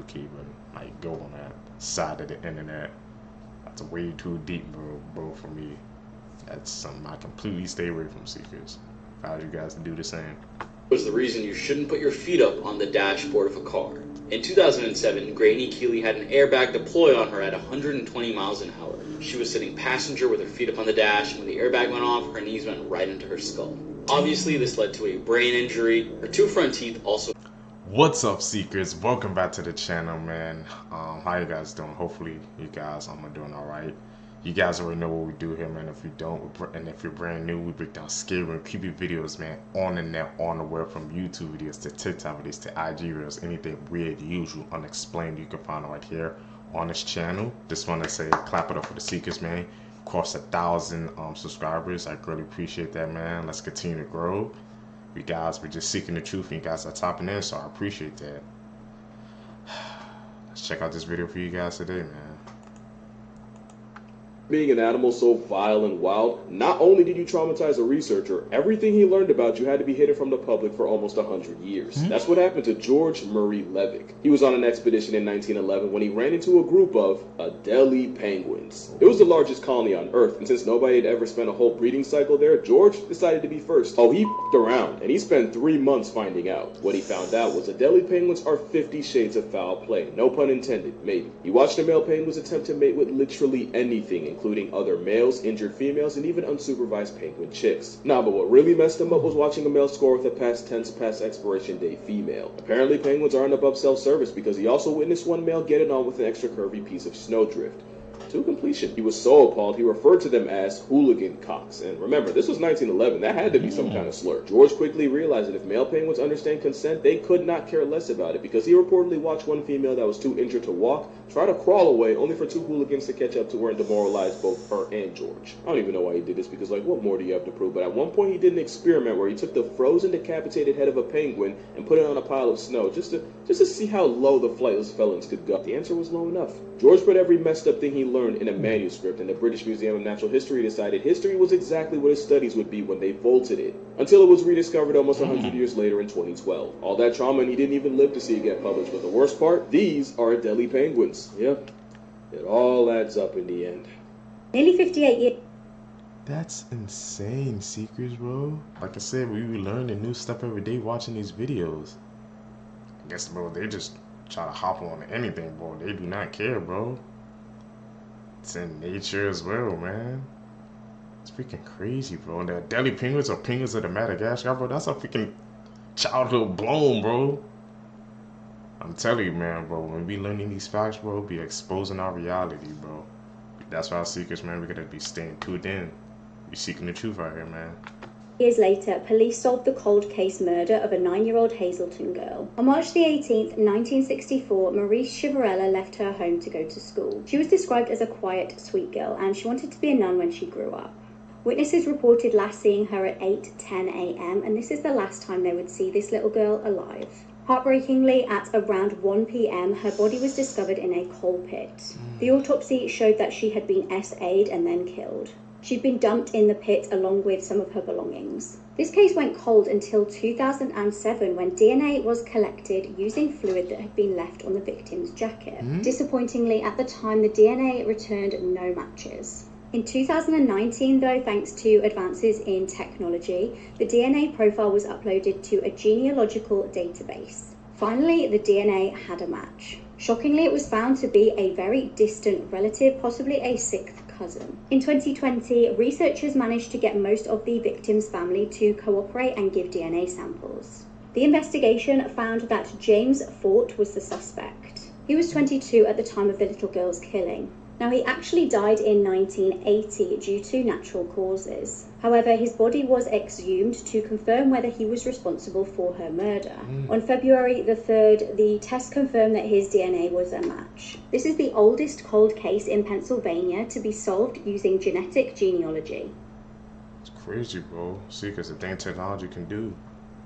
can even like go on that side of the internet. That's way too deep, bro, for me. That's something I completely stay away from, seekers. How you guys do the same? Was the reason you shouldn't put your feet up on the dashboard of a car. In 2007, Granny Keeley had an airbag deployed on her at 120 miles an hour. She was sitting passenger with her feet up on the dash, and when the airbag went off, her knees went right into her skull. Obviously, this led to a brain injury. Her two front teeth also... What's up, seekers? Welcome back to the channel, man. How you guys doing? Hopefully you guys are doing all right. You guys already know what we do here, man. If you don't, and if you're brand new, we break down scary and creepy videos, man, on the net, on the web, from YouTube videos to TikTok videos to IG reels, anything weird, usual, unexplained, you can find it right here on this channel. Just want to say, clap it up for the seekers, man. Crossed 1,000 subscribers. I greatly appreciate that, man. Let's continue to grow. You guys, we're just seeking the truth, and you guys are topping in, so I appreciate that. Let's check out this video for you guys today, man. Being an animal so vile and wild, not only did you traumatize a researcher, everything he learned about you had to be hidden from the public for almost 100 years. That's what happened to George Murray Levick. He was on an expedition in 1911 when he ran into a group of Adelie penguins. It was the largest colony on Earth, and since nobody had ever spent a whole breeding cycle there, George decided to be first. Oh, he f***ed around, and he spent 3 months finding out. What he found out was Adelie penguins are 50 shades of foul play. No pun intended, maybe. He watched the male penguins attempt to mate with literally anything, including other males, injured females, and even unsupervised penguin chicks. Nah, but what really messed him up was watching a male score with a past tense past expiration date female. Apparently penguins aren't above self-service, because he also witnessed one male get it on with an extra curvy piece of snowdrift. To completion. He was so appalled, he referred to them as hooligan cocks. And remember, this was 1911. That had to be some kind of slur. George quickly realized that if male penguins understand consent, they could not care less about it, because he reportedly watched one female that was too injured to walk try to crawl away, only for two hooligans to catch up to her and demoralize both her and George. I don't even know why he did this, because like, what more do you have to prove? But at one point he did an experiment where he took the frozen decapitated head of a penguin and put it on a pile of snow just to see how low the flightless felons could go. The answer was low enough. George put every messed up thing he learned in a manuscript, and the British Museum of Natural History decided history was exactly what his studies would be when they vaulted it, until it was rediscovered almost 100 years later in 2012. All that trauma, and he didn't even live to see it get published. But the worst part, these are Adelie penguins. Yep, it all adds up in the end. Nearly 58 years. That's insane, seekers, bro. Like I said, we learning new stuff every day watching these videos. I guess, bro, they just try to hop on anything, bro. They do not care, bro. It's in nature as well, man. It's freaking crazy, bro. And the Adelie penguins or penguins of the Madagascar, bro, that's a freaking childhood blown, bro. I'm telling you, man, bro, when we learning these facts, bro, be exposing our reality, bro. That's why seekers, man, we gotta be staying tuned in. You're seeking the truth out here, man. Years later, police solved the cold case murder of a 9-year-old Hazelton girl. On March the 18th, 1964, Maurice Chivarella left her home to go to school. She was described as a quiet, sweet girl, and she wanted to be a nun when she grew up. Witnesses reported last seeing her at 8:10 a.m., and this is the last time they would see this little girl alive. Heartbreakingly, at around 1 p.m., her body was discovered in a coal pit. The autopsy showed that she had been SA'd and then killed. She'd been dumped in the pit along with some of her belongings. This case went cold until 2007, when DNA was collected using fluid that had been left on the victim's jacket. Disappointingly, at the time, the DNA returned no matches. In 2019, though, thanks to advances in technology, the DNA profile was uploaded to a genealogical database. Finally, the DNA had a match. Shockingly, it was found to be a very distant relative, possibly a sixth cousin. In 2020, researchers managed to get most of the victim's family to cooperate and give DNA samples. The investigation found that James Fort was the suspect. He was 22 at the time of the little girl's killing. Now, he actually died in 1980 due to natural causes. However, his body was exhumed to confirm whether he was responsible for her murder. On February the 3rd, the test confirmed that his DNA was a match. This is the oldest cold case in Pennsylvania to be solved using genetic genealogy. It's crazy, bro. See, because the thing technology can do.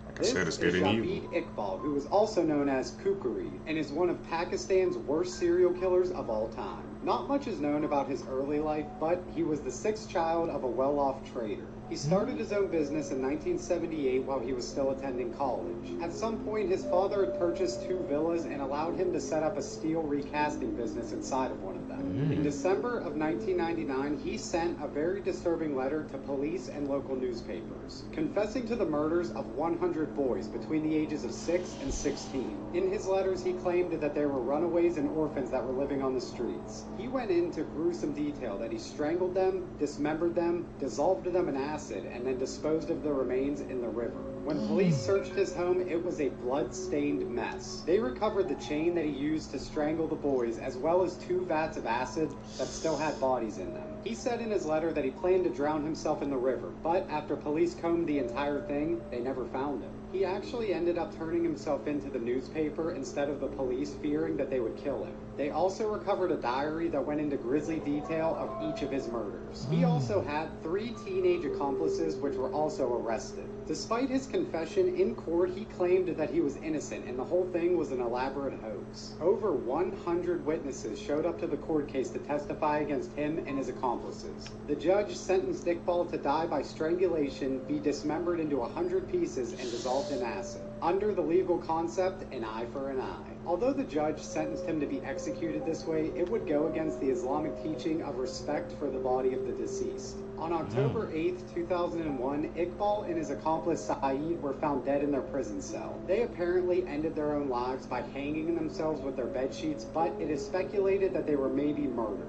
Like I said, it's good and evil. Iqbal, who is also known as Kukri, and is one of Pakistan's worst serial killers of all time. Not much is known about his early life, but he was the 6th child of a well-off trader. He started his own business in 1978 while he was still attending college. At some point, his father had purchased 2 villas and allowed him to set up a steel recasting business inside of one of them. In December of 1999, he sent a very disturbing letter to police and local newspapers, confessing to the murders of 100 boys between the ages of 6 and 16. In his letters, he claimed that there were runaways and orphans that were living on the streets. He went into gruesome detail that he strangled them, dismembered them, dissolved them in acid, and then disposed of the remains in the river. When police searched his home, it was a blood-stained mess. They recovered the chain that he used to strangle the boys, as well as 2 vats of acid that still had bodies in them. He said in his letter that he planned to drown himself in the river, but after police combed the entire thing, they never found him. He actually ended up turning himself into the newspaper instead of the police, fearing that they would kill him. They also recovered a diary that went into grisly detail of each of his murders. He also had 3 teenage accomplices which were also arrested. Despite his confession, in court he claimed that he was innocent and the whole thing was an elaborate hoax. Over 100 witnesses showed up to the court case to testify against him and his accomplices. The judge sentenced Iqbal to die by strangulation, be dismembered into 100 pieces, and dissolved in acid, under the legal concept, an eye for an eye. Although the judge sentenced him to be executed this way, it would go against the Islamic teaching of respect for the body of the deceased. On October 8th, 2001, Iqbal and his accomplice Saeed were found dead in their prison cell. They apparently ended their own lives by hanging themselves with their bed sheets, but it is speculated that they were maybe murdered.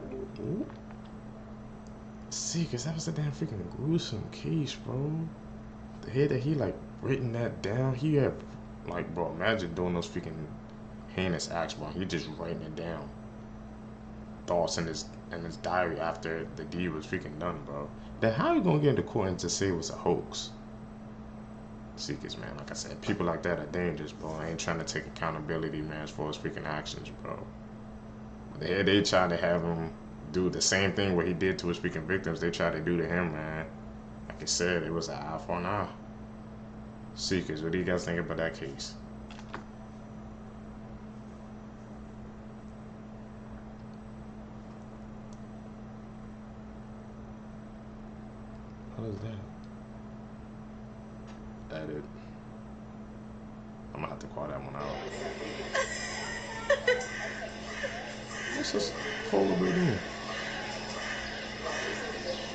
See, cause that was a damn freaking gruesome case, bro. The head that he like written that down, he had like, bro, imagine doing those freaking heinous acts, bro. He just writing it down. Thoughts in his diary after the deed was freaking done, bro. Then how you gonna get into court and just say it was a hoax? Seekers, man, like I said, people like that are dangerous, bro. I ain't trying to take accountability, man, as far as freaking actions, bro. They tried to have him do the same thing what he did to his freaking victims. They tried to do to him, man. Like I said, it was an eye for an eye. Seekers, what do you guys think about that case? What is that? Edit. I'm gonna have to call that one out. What's this polar bear doing?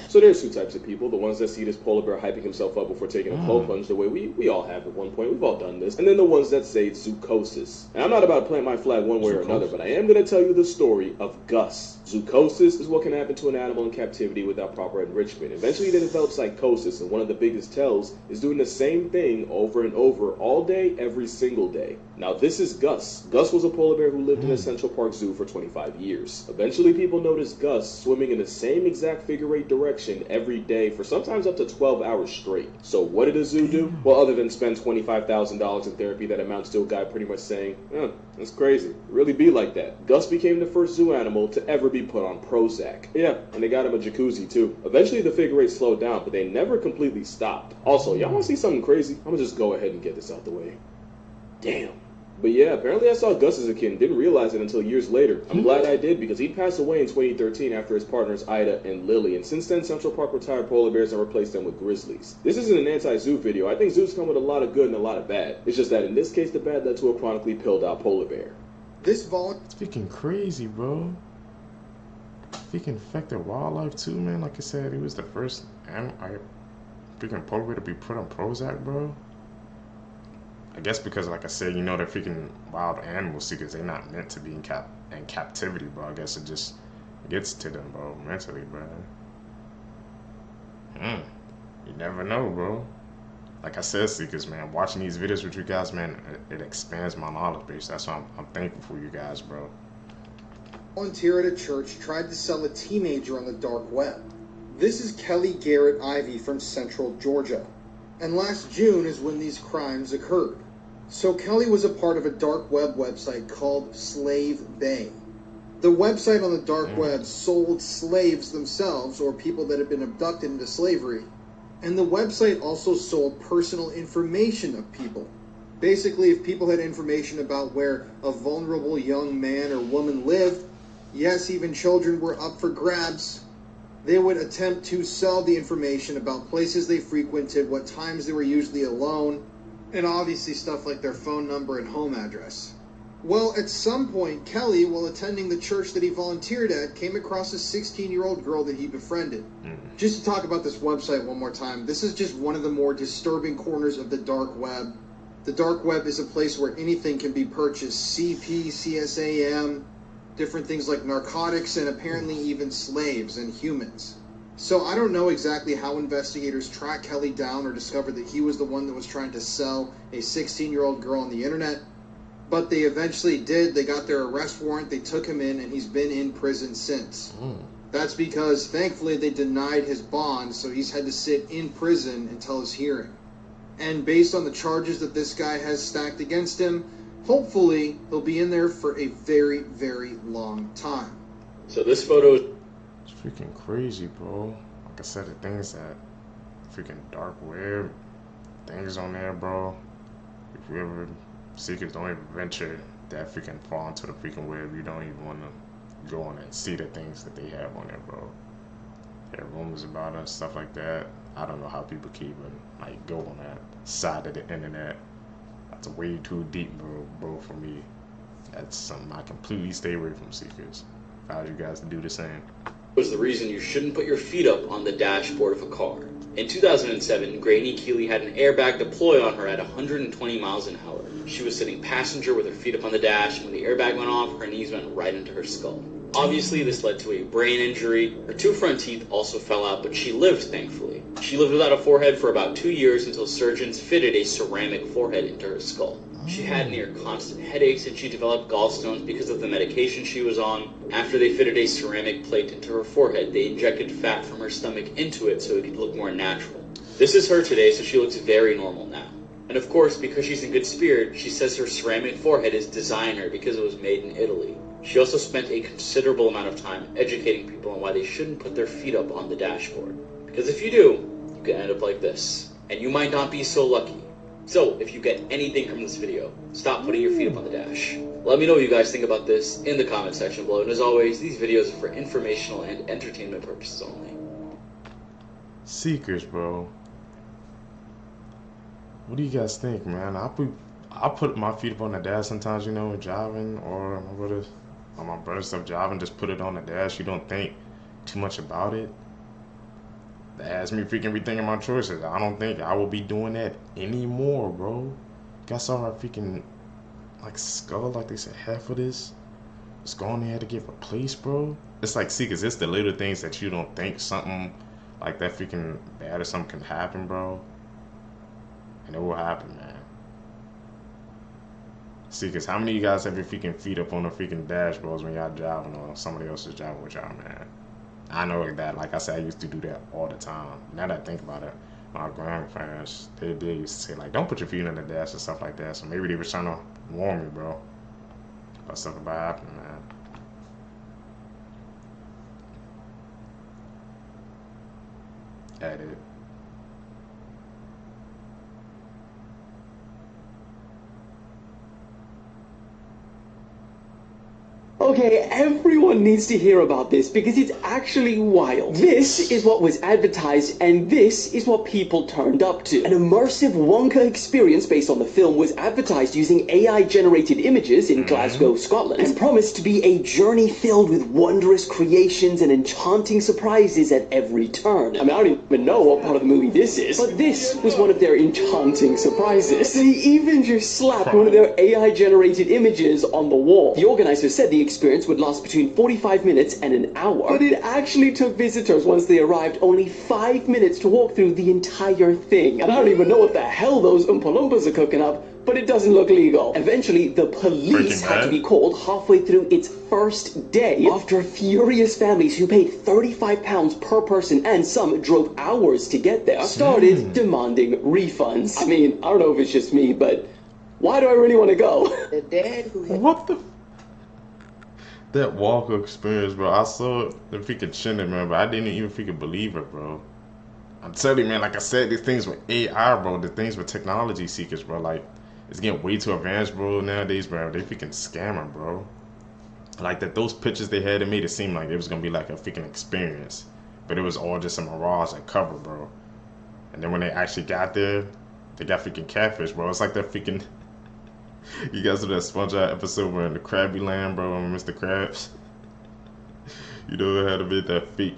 So there's 2 types of people. The ones that see this polar bear hyping himself up before taking a cold plunge the way we all have at one point. We've all done this. And then the ones that say it's zoochosis. And I'm not about to plant my flag one way or another, but I am going to tell you the story of Gus. Zoochosis is what can happen to an animal in captivity without proper enrichment. Eventually they develop psychosis, and one of the biggest tells is doing the same thing over and over all day, every single day. Now this is Gus. Gus was a polar bear who lived in a Central Park Zoo for 25 years. Eventually people noticed Gus swimming in the same exact figure-8 direction every day for sometimes up to 12 hours straight. So what did a zoo do? Well, other than spend $25,000 in therapy that amounts to a guy pretty much saying, that's crazy. It really be like that. Gus became the first zoo animal to ever be put on Prozac. Yeah, and they got him a jacuzzi too. Eventually the figure-8 slowed down, but they never completely stopped. Also, y'all wanna see something crazy? I'm gonna just go ahead and get this out the way. Damn. But yeah, apparently I saw Gus as a kid and didn't realize it until years later. I'm glad I did, because he passed away in 2013 after his partners Ida and Lily, and since then Central Park retired polar bears and replaced them with grizzlies. This isn't an anti-zoo video. I think zoos come with a lot of good and a lot of bad. It's just that in this case the bad led to a chronically pilled out polar bear. It's freaking crazy, bro. Freaking infected wildlife too, man. Like I said, he was the first freaking polar bear to be put on Prozac, bro. I guess because, like I said, you know, they're freaking wild animal seekers. They're not meant to be in captivity, bro. I guess it just gets to them, bro, mentally, bro. You never know, bro. Like I said, seekers, man, watching these videos with you guys, man, it expands my knowledge base. That's why I'm thankful for you guys, bro. Volunteer at a church tried to sell a teenager on the dark web. This is Kelly Garrett Ivy from Central Georgia. And last June is when these crimes occurred. So Kelly was a part of a dark web website called Slave Bay. The website on the dark web sold slaves themselves, or people that had been abducted into slavery. And the website also sold personal information of people. Basically, if people had information about where a vulnerable young man or woman lived, yes, even children were up for grabs, They would attempt to sell the information about places they frequented, what times they were usually alone, and obviously stuff like their phone number and home address. Well, at some point, Kelly, while attending the church that he volunteered at, came across a 16-year-old girl that he befriended. Just to talk about this website one more time, this is just one of the more disturbing corners of the dark web. The dark web is a place where anything can be purchased. CP, CSAM, different things like narcotics, and apparently even slaves and humans. So I don't know exactly how investigators tracked Kelly down or discovered that he was the one that was trying to sell a 16-year-old girl on the internet. But they eventually did. They got their arrest warrant, they took him in, and he's been in prison since. That's because, thankfully, they denied his bond, so he's had to sit in prison until his hearing. And based on the charges that this guy has stacked against him, hopefully he'll be in there for a very, very long time. So this photo is It's freaking crazy, bro. Like I said, the things that freaking dark web, things on there, bro. If you ever seekers don't even venture that freaking far into the freaking web, you don't even want to go on and see the things that they have on there, bro. There are rumors about us, stuff like that. I don't know how people can even like go on that side of the internet. That's way too deep, bro, for me. That's something I completely stay away from, seekers. I advise you guys to do the same. was the reason you shouldn't put your feet up on the dashboard of a car. In 2007, Granny Keeley had an airbag deploy on her at 120 miles an hour. She was sitting passenger with her feet up on the dash, and when the airbag went off, her knees went right into her skull. Obviously, this led to a brain injury. Her 2 front teeth also fell out, but she lived, thankfully. She lived without a forehead for about 2 years until surgeons fitted a ceramic forehead into her skull. She had near constant headaches, and she developed gallstones because of the medication she was on. After they fitted a ceramic plate into her forehead, they injected fat from her stomach into it so it could look more natural. This is her today, so she looks very normal now. And of course, because she's in good spirit, she says her ceramic forehead is designer because it was made in Italy. She also spent a considerable amount of time educating people on why they shouldn't put their feet up on the dashboard. Because if you do, you can end up like this. And you might not be so lucky. So, if you get anything from this video, stop putting your feet up on the dash. Let me know what you guys think about this in the comment section below. And as always, these videos are for informational and entertainment purposes only. Seekers, bro. What do you guys think, man? I put my feet up on the dash sometimes, you know, driving, or my brother stuff driving, just put it on the dash. You don't think too much about it. That has me freaking rethinking my choices. I don't think I will be doing that anymore, bro. You guys saw her freaking like skull, like they said half of this was going there to get replaced, bro. It's like, Seekers, it's the little things that you don't think something like that freaking bad or something can happen, bro. And it will happen, man. Seekers, how many of you guys have your freaking feet up on the freaking dashboards when y'all driving or somebody else is driving with y'all, man? I know that, like I said, I used to do that all the time. Now that I think about it, my grandparents, they used to say, like, don't put your feet on the dash and stuff like that. So maybe they were trying to warn me, bro, about stuff about happening, man. Edit. Okay, everyone needs to hear about this because it's actually wild. This is what was advertised, and this is what people turned up to. An immersive Wonka experience based on the film was advertised using AI-generated images in Glasgow, Scotland, and promised to be a journey filled with wondrous creations and enchanting surprises at every turn. I mean, I don't even know what part of the movie this is, but this was one of their enchanting surprises. They even just slapped one of their AI-generated images on the wall. The organizers said the experience would last between 45 minutes and an hour, but it actually took visitors once they arrived only 5 minutes to walk through the entire thing. And I don't even know what the hell those Oompa Loompas are cooking up, but it doesn't look legal. Eventually, the police had to be called halfway through its first day after furious families who paid £35 per person, and some drove hours to get there, started demanding refunds. I mean, I don't know if it's just me, but why do I really want to go? The dad who had What the? That Wonka experience, bro. I saw the freaking Chimney, man, but I didn't even freaking believe it, bro. I'm telling you, man, like I said, these things with AI, bro, the things with technology, Seekers, bro, like, it's getting way too advanced, bro, nowadays, bro. They freaking scamming, bro. Like, those pictures they had, it made it seem like it was gonna be like a freaking experience. but it was all just a mirage and cover, bro. And then when they actually got there, they got freaking catfish, bro. It's like that freaking. You guys know that SpongeBob episode where in the Krabby Land, bro, and Mr. Krabs. You know, it had a bit that fake,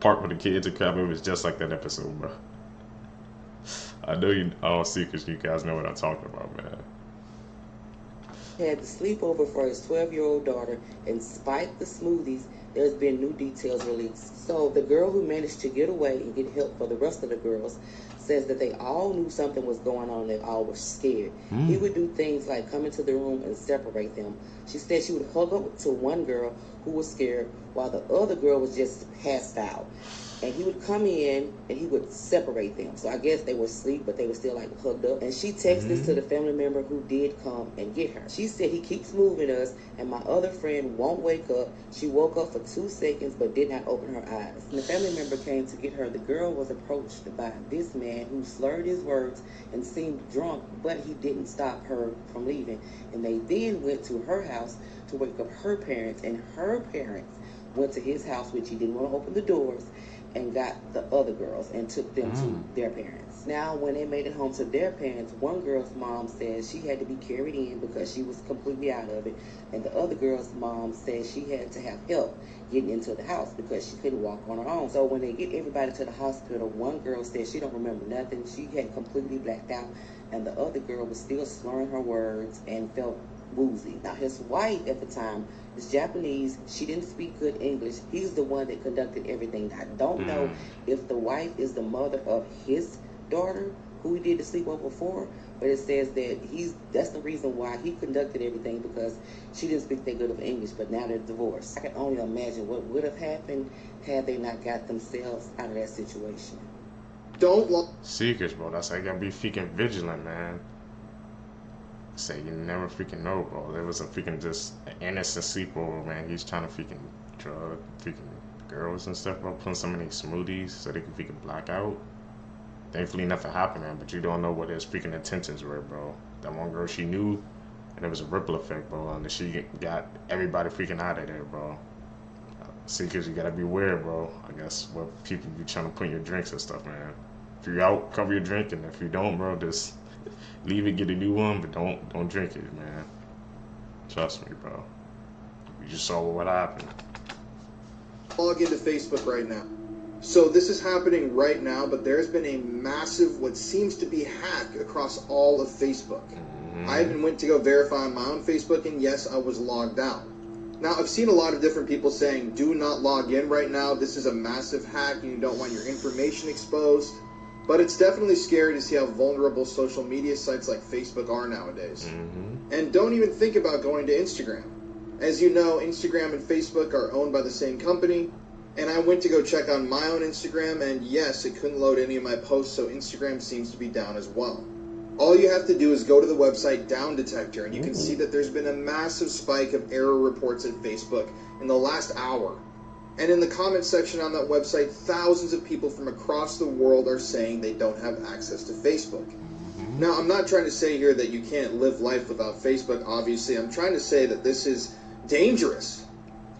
park with the kids and crap. It was just like that episode, bro. I know you all see because you guys know what I'm talking about, man. Had the sleepover for his 12-year-old daughter, and despite the smoothies, there's been new details released. So the girl who managed to get away and get help for the rest of the girls says that they all knew something was going on. They all were scared. He would do things like come into the room and separate them. She said she would hug up to one girl who was scared while the other girl was just passed out. And he would come in and he would separate them. So I guess they were asleep, but they were still like hugged up. And she texted this to the family member who did come and get her. She said, he keeps moving us and my other friend won't wake up. She woke up for 2 seconds but did not open her eyes. When the family member came to get her, the girl was approached by this man who slurred his words and seemed drunk, but he didn't stop her from leaving. And they then went to her house to wake up her parents, and her parents went to his house, which he didn't want to open the doors, and got the other girls and took them to their parents. Now, when they made it home to their parents, one girl's mom says she had to be carried in because she was completely out of it, and the other girl's mom says she had to have help getting into the house because she couldn't walk on her own. So when they get everybody to the hospital, one girl said she don't remember nothing. She had completely blacked out, and the other girl was still slurring her words and felt woozy. Now, his wife at the time is Japanese. She didn't speak good English. He's the one that conducted everything. I don't know if the wife is the mother of his daughter who he did the sleepover for, but it says that that's the reason why he conducted everything, because she didn't speak that good of English, but now they're divorced. I can only imagine what would have happened had they not got themselves out of that situation. Secrets, bro. That's how you gotta be freaking vigilant, man. Say you never freaking know, bro. There was a freaking just an innocent sleepover, man. He's trying to freaking drug freaking girls and stuff, bro. Putting some in these smoothies so they can freaking black out. Thankfully, nothing happened, man. But you don't know what his freaking intentions were, bro. That one girl, she knew, and it was a ripple effect, bro. And she got everybody freaking out of there, bro. Seekers, you gotta beware, bro. I guess what people be trying to put in your drinks and stuff, man. If you're out, cover your drink, and if you don't, bro, just leave it, get a new one, but don't drink it, man. Trust me, bro. You just saw what happened. Log into Facebook right now. So this is happening right now, but there's been a massive, what seems to be hack across all of Facebook. I even went to go verify on my own Facebook, and yes, I was logged out. Now, I've seen a lot of different people saying, do not log in right now. This is a massive hack, and you don't want your information exposed. But it's definitely scary to see how vulnerable social media sites like Facebook are nowadays. And don't even think about going to Instagram. As you know, Instagram and Facebook are owned by the same company. And I went to go check on my own Instagram, and yes, it couldn't load any of my posts, so Instagram seems to be down as well. All you have to do is go to the website Down Detector, and you can see that there's been a massive spike of error reports at Facebook in the last hour. And in the comment section on that website, thousands of people from across the world are saying they don't have access to Facebook. Now, I'm not trying to say here that you can't live life without Facebook, obviously. I'm trying to say that this is dangerous.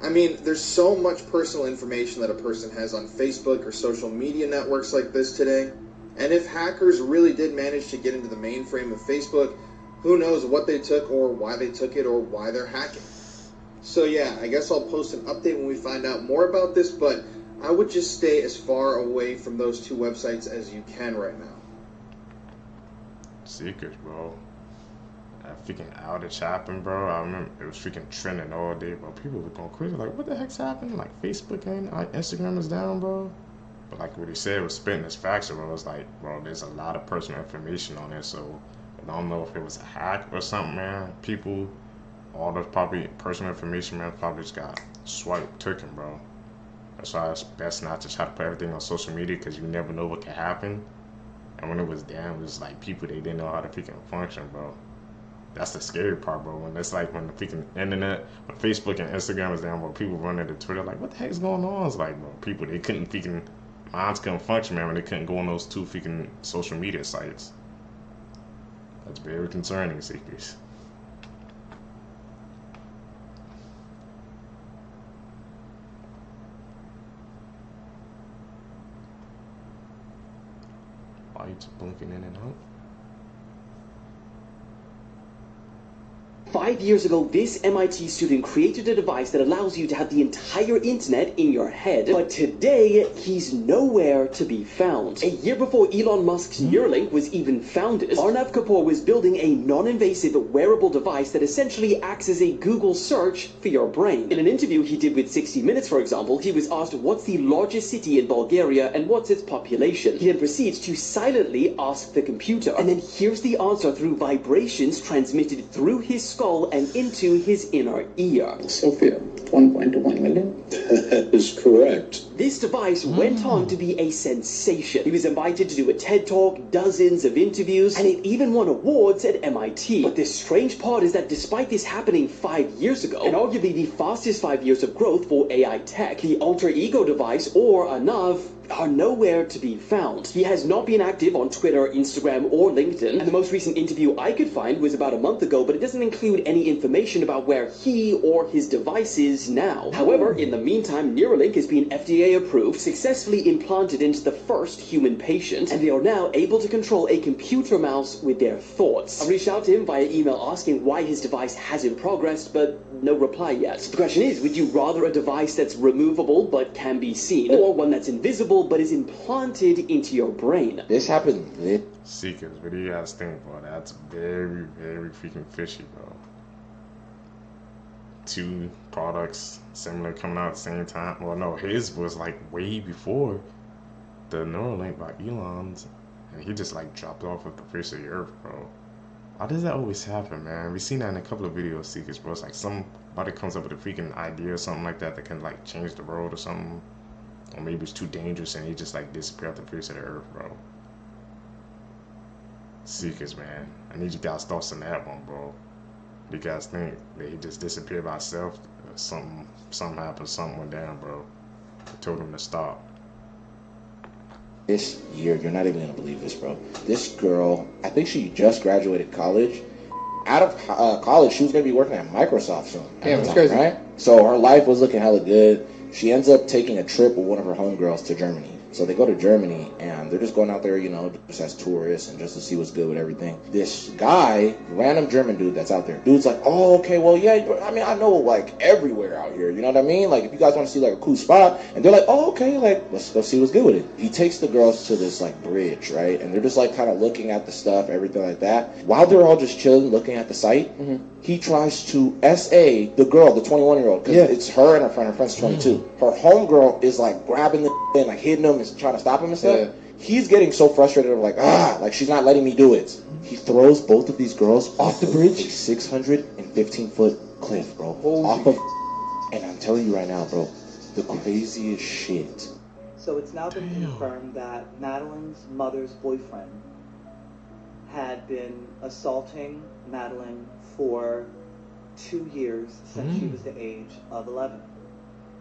I mean, there's so much personal information that a person has on Facebook or social media networks like this today. And if hackers really did manage to get into the mainframe of Facebook, who knows what they took or why they took it or why they're hacking. So yeah, I guess I'll post an update when we find out more about this, but I would just stay as far away from those two websites as you can right now. Secrets, bro. That freaking outage happened, bro. I remember it was freaking trending all day, bro. People were going crazy, like, what the heck's happening? Like, Facebook and Instagram is down, bro. But like what he said was spitting his facts, bro. It was like, bro, there's a lot of personal information on there, so I don't know if it was a hack or something, man. People, all the probably personal information, man, probably just got swiped, taken, bro. That's why it's best not to try to put everything on social media, because you never know what can happen. And when it was down, it was like people, they didn't know how to freaking function, bro. That's the scary part, bro. When it's like when the freaking internet, when Facebook and Instagram is down, bro, people running to Twitter like, what the heck's going on? It's like, bro, people, they couldn't freaking, minds couldn't function, man, when they couldn't go on those two freaking social media sites. That's very concerning, Seekers. lights blinking in and out. 5 years ago, this MIT student created a device that allows you to have the entire internet in your head. But today, he's nowhere to be found. A year before Elon Musk's Neuralink was even founded, Arnav Kapoor was building a non-invasive wearable device that essentially acts as a Google search for your brain. In an interview he did with 60 Minutes, for example, he was asked what's the largest city in Bulgaria and what's its population. He then proceeds to silently ask the computer, and then hears the answer through vibrations transmitted through his skull and into his inner ear. Sophia, 1.21 million? That is correct. This device went on to be a sensation. He was invited to do a TED Talk, dozens of interviews, and it even won awards at MIT. But the strange part is that despite this happening 5 years ago, and arguably the fastest 5 years of growth for AI tech, the alter ego device, or Arnav, are nowhere to be found. He has not been active on Twitter, Instagram, or LinkedIn, and the most recent interview I could find was about a month ago, but it doesn't include any information about where he or his device is now. However, in the meantime, Neuralink has been FDA approved, successfully implanted into the first human patient, and they are now able to control a computer mouse with their thoughts. I reached out to him via email asking why his device hasn't progressed, but no reply yet. The question is, would you rather a device that's removable but can be seen, or one that's invisible but is implanted into your brain? This happened. Seekers, what do you guys think, bro? That's very, very freaking fishy, bro. Two products similar coming out at the same time. Well, no, his was like way before the Neuralink by Elon's, and he just like dropped off of the face of the earth, bro. Why does that always happen, man? We've seen that in a couple of videos, Seekers, bro. It's like somebody comes up with a freaking idea or something like that that can like change the world or something. Or maybe it's too dangerous and he just like disappear off the face of the earth, bro. Seekers, man. I need you guys' thoughts on that one, bro. You guys think that he just disappeared by himself? Something happened, something went down, bro. I told him to stop. This year, you're not even gonna believe this, bro. This girl, I think she just graduated college. Out of college, she was gonna be working at Microsoft soon. Damn, that's crazy. Right? So her life was looking hella good. She ends up taking a trip with one of her homegirls to Germany. So they go to Germany and they're just going out there, you know, just as tourists and just to see what's good with everything. This guy, random German dude that's out there, dude's like, oh, okay, well, yeah, I mean, I know like everywhere out here, you know what I mean? Like if you guys want to see like a cool spot, and they're like, oh, okay, like let's go see what's good with it. He takes the girls to this like bridge, right? And they're just like kind of looking at the stuff, everything like that. While they're all just chilling, looking at the site, he tries to SA the girl, the 21-year-old, because it's her and her friend. Her friend's 22. Her homegirl is like grabbing the and like hitting him and trying to stop him and stuff. He's getting so frustrated of like, like she's not letting me do it. He throws both of these girls off the bridge, a 615-foot cliff, bro. Off of, and I'm telling you right now, bro, the craziest shit. So it's now been confirmed that Madeline's mother's boyfriend had been assaulting Madeline for 2 years since she was the age of 11.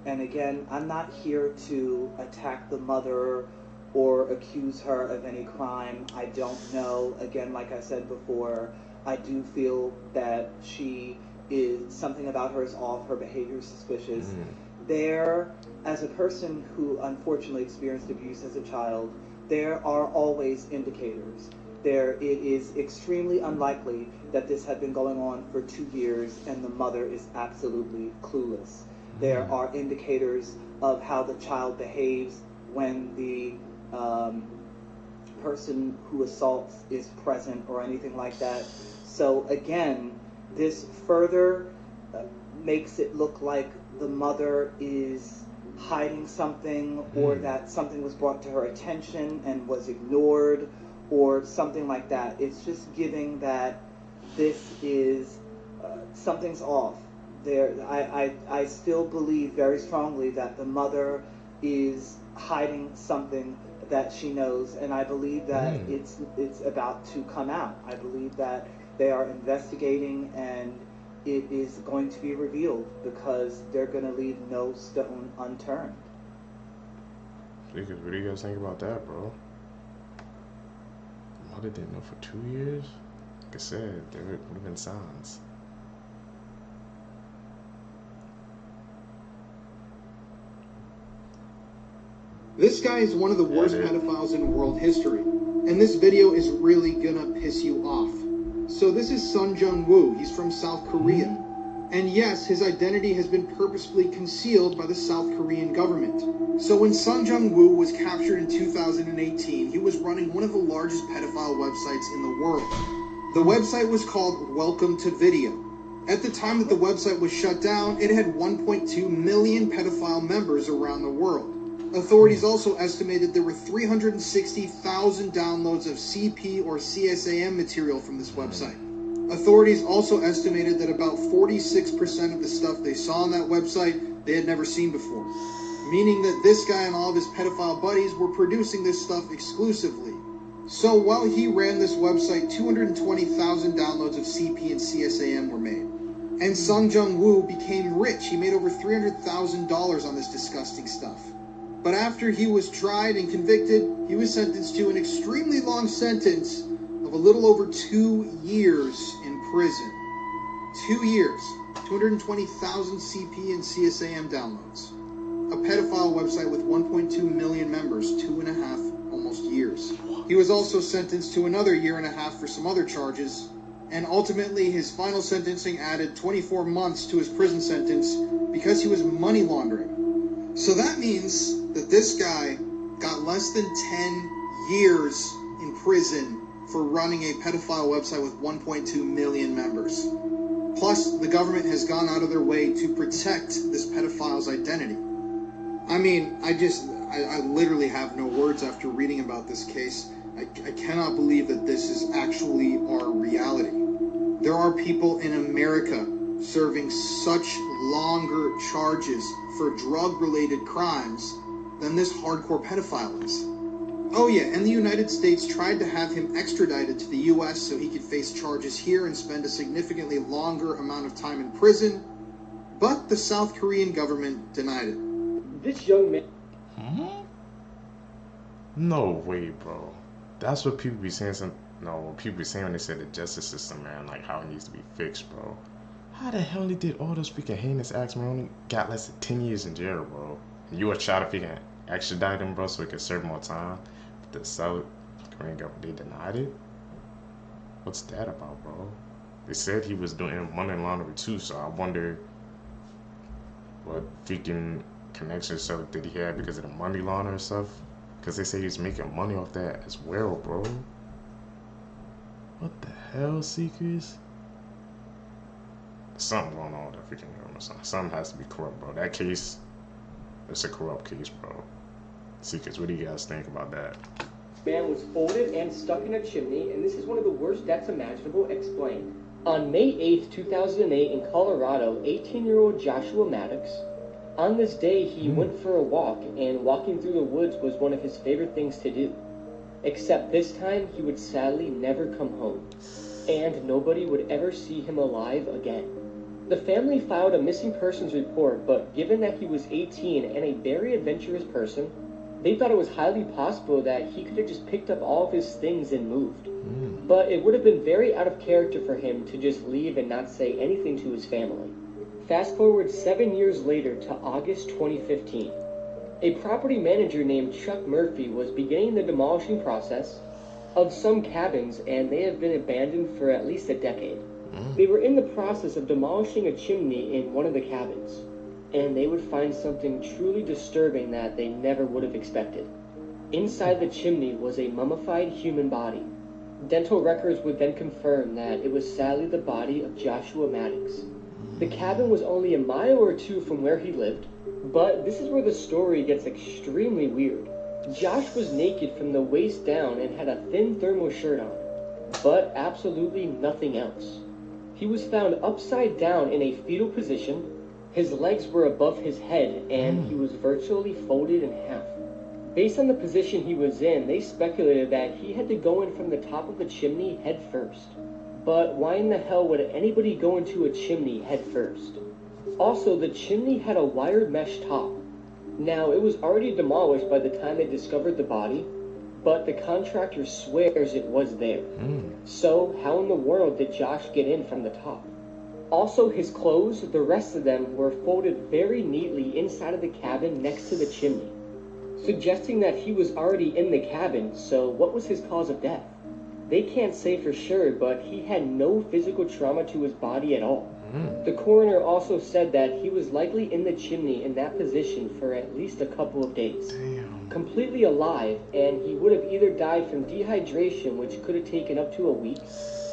And again, I'm not here to attack the mother or accuse her of any crime. I don't know. Again, like I said before, I do feel that something about her is off, her behavior is suspicious. There, as a person who unfortunately experienced abuse as a child, there are always indicators. It is extremely unlikely that this had been going on for 2 years and the mother is absolutely clueless. There are indicators of how the child behaves when the person who assaults is present or anything like that. So again, this further makes it look like the mother is hiding something, or that something was brought to her attention and was ignored, or something like that. It's just giving that this is something's off. I still believe very strongly that the mother is hiding something that she knows, and I believe that it's about to come out. I believe that they are investigating and it is going to be revealed because they're going to leave no stone unturned. Because what do you guys think about that, bro? Mother didn't know for 2 years? Like I said, there would have been signs. This guy is one of the worst pedophiles in world history, and this video is really gonna piss you off. So this is Sun Jung-woo. He's from South Korea. And yes, his identity has been purposefully concealed by the South Korean government. So when Sun Jung-woo was captured in 2018, he was running one of the largest pedophile websites in the world. The website was called Welcome to Video. At the time that the website was shut down, it had 1.2 million pedophile members around the world. Authorities also estimated there were 360,000 downloads of CP or CSAM material from this website. Authorities also estimated that about 46% of the stuff they saw on that website they had never seen before, meaning that this guy and all of his pedophile buddies were producing this stuff exclusively. So while he ran this website, 220,000 downloads of CP and CSAM were made. And Sung Jung-woo became rich. He made over $300,000 on this disgusting stuff. But after he was tried and convicted, he was sentenced to an extremely long sentence of a little over 2 years in prison. 2 years. 220,000 CP and CSAM downloads. A pedophile website with 1.2 million members, 2.5 almost years. He was also sentenced to another 1.5 years for some other charges, and ultimately his final sentencing added 24 months to his prison sentence because he was money laundering. So that means that this guy got less than 10 years in prison for running a pedophile website with 1.2 million members. Plus, the government has gone out of their way to protect this pedophile's identity. I mean, I literally have no words after reading about this case. I cannot believe that this is actually our reality. There are people in America serving such longer charges for drug-related crimes than this hardcore pedophile is. Oh yeah, and the United States tried to have him extradited to the US so he could face charges here and spend a significantly longer amount of time in prison, but the South Korean government denied it. This young man... No way, bro. That's what people be saying. What people be saying when they say the justice system, man, like how it needs to be fixed, bro. How the hell he did all those freaking heinous acts, man? Only got less than 10 years in jail, bro. And you were trying to freaking extradite him, bro, so he could serve more time. But the South Korean government, they denied it? What's that about, bro? They said he was doing money laundering too, so I wonder what freaking connections stuff did he have because of the money laundering stuff? Because they say he's making money off that as well, bro. What the hell, Seekers? Something going on with that freaking government. Something has to be corrupt, bro. That case, it's a corrupt case, bro. Seekers, what do you guys think about that? Man was folded and stuck in a chimney, and this is one of the worst deaths imaginable. Explained. On May 8th, 2008 in Colorado, 18-year-old Joshua Maddox. On this day, he went for a walk, and walking through the woods was one of his favorite things to do. Except this time, he would sadly never come home, and nobody would ever see him alive again. The family filed a missing persons report, but given that he was 18 and a very adventurous person, they thought it was highly possible that he could have just picked up all of his things and moved. But it would have been very out of character for him to just leave and not say anything to his family. Fast forward 7 years later to August 2015. A property manager named Chuck Murphy was beginning the demolishing process of some cabins, and they have been abandoned for at least a decade. They were in the process of demolishing a chimney in one of the cabins, and they would find something truly disturbing that they never would have expected. Inside the chimney was a mummified human body. Dental records would then confirm that it was sadly the body of Joshua Maddox. The cabin was only a mile or two from where he lived, but this is where the story gets extremely weird. Josh was naked from the waist down and had a thin thermal shirt on, but absolutely nothing else. He was found upside down in a fetal position. His legs were above his head, and he was virtually folded in half. Based on the position he was in, they speculated that he had to go in from the top of the chimney head first. But why in the hell would anybody go into a chimney head first? Also, the chimney had a wired mesh top. Now, it was already demolished by the time they discovered the body, but the contractor swears it was there. So, how in the world did Josh get in from the top? Also, his clothes, the rest of them, were folded very neatly inside of the cabin next to the chimney. suggesting that he was already in the cabin, so what was his cause of death? They can't say for sure, but he had no physical trauma to his body at all. The coroner also said that he was likely in the chimney in that position for at least a couple of days. Completely alive, and he would have either died from dehydration, which could have taken up to a week,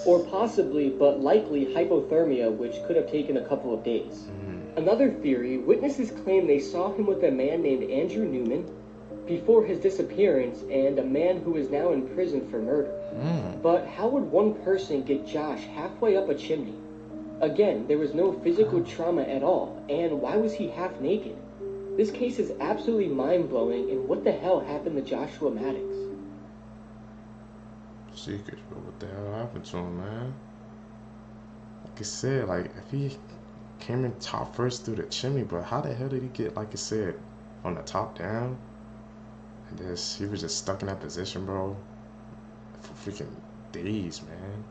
or possibly, but likely, hypothermia, which could have taken a couple of days. Another theory, witnesses claim they saw him with a man named Andrew Newman before his disappearance and a man who is now in prison for murder. But how would one person get Josh halfway up a chimney? Again, there was no physical trauma at all, and why was he half naked? This case is absolutely mind-blowing, and what the hell happened to Joshua Maddox? Secrets, bro. What the hell happened to him, man? Like I said, like, if he came in top first through the chimney, but how the hell did he get, like I said, from the top down? And this, he was just stuck in that position, bro, for freaking days, man.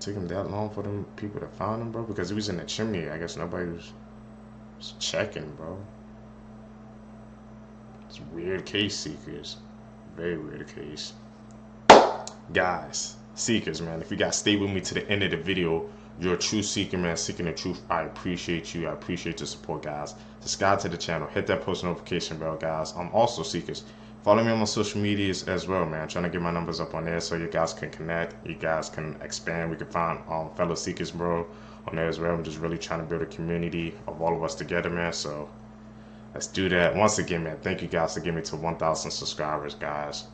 Took him that long for them people to find him, bro, because he was in the chimney. I guess nobody was checking, bro. It's a weird case, Seekers. Very weird case. Guys, Seekers, man, if you guys stay with me to the end of the video, you're a true seeker, man, seeking the truth. I appreciate you. I appreciate your support, guys. Subscribe to the channel. Hit that post notification bell, guys. I'm also Seekers. Follow me on my social medias as well, man. Trying to get my numbers up on there so you guys can connect. You guys can expand. We can find fellow Seekers, bro, on there as well. I'm just really trying to build a community of all of us together, man. So let's do that. Once again, man, thank you guys for getting me to 1,000 subscribers, guys.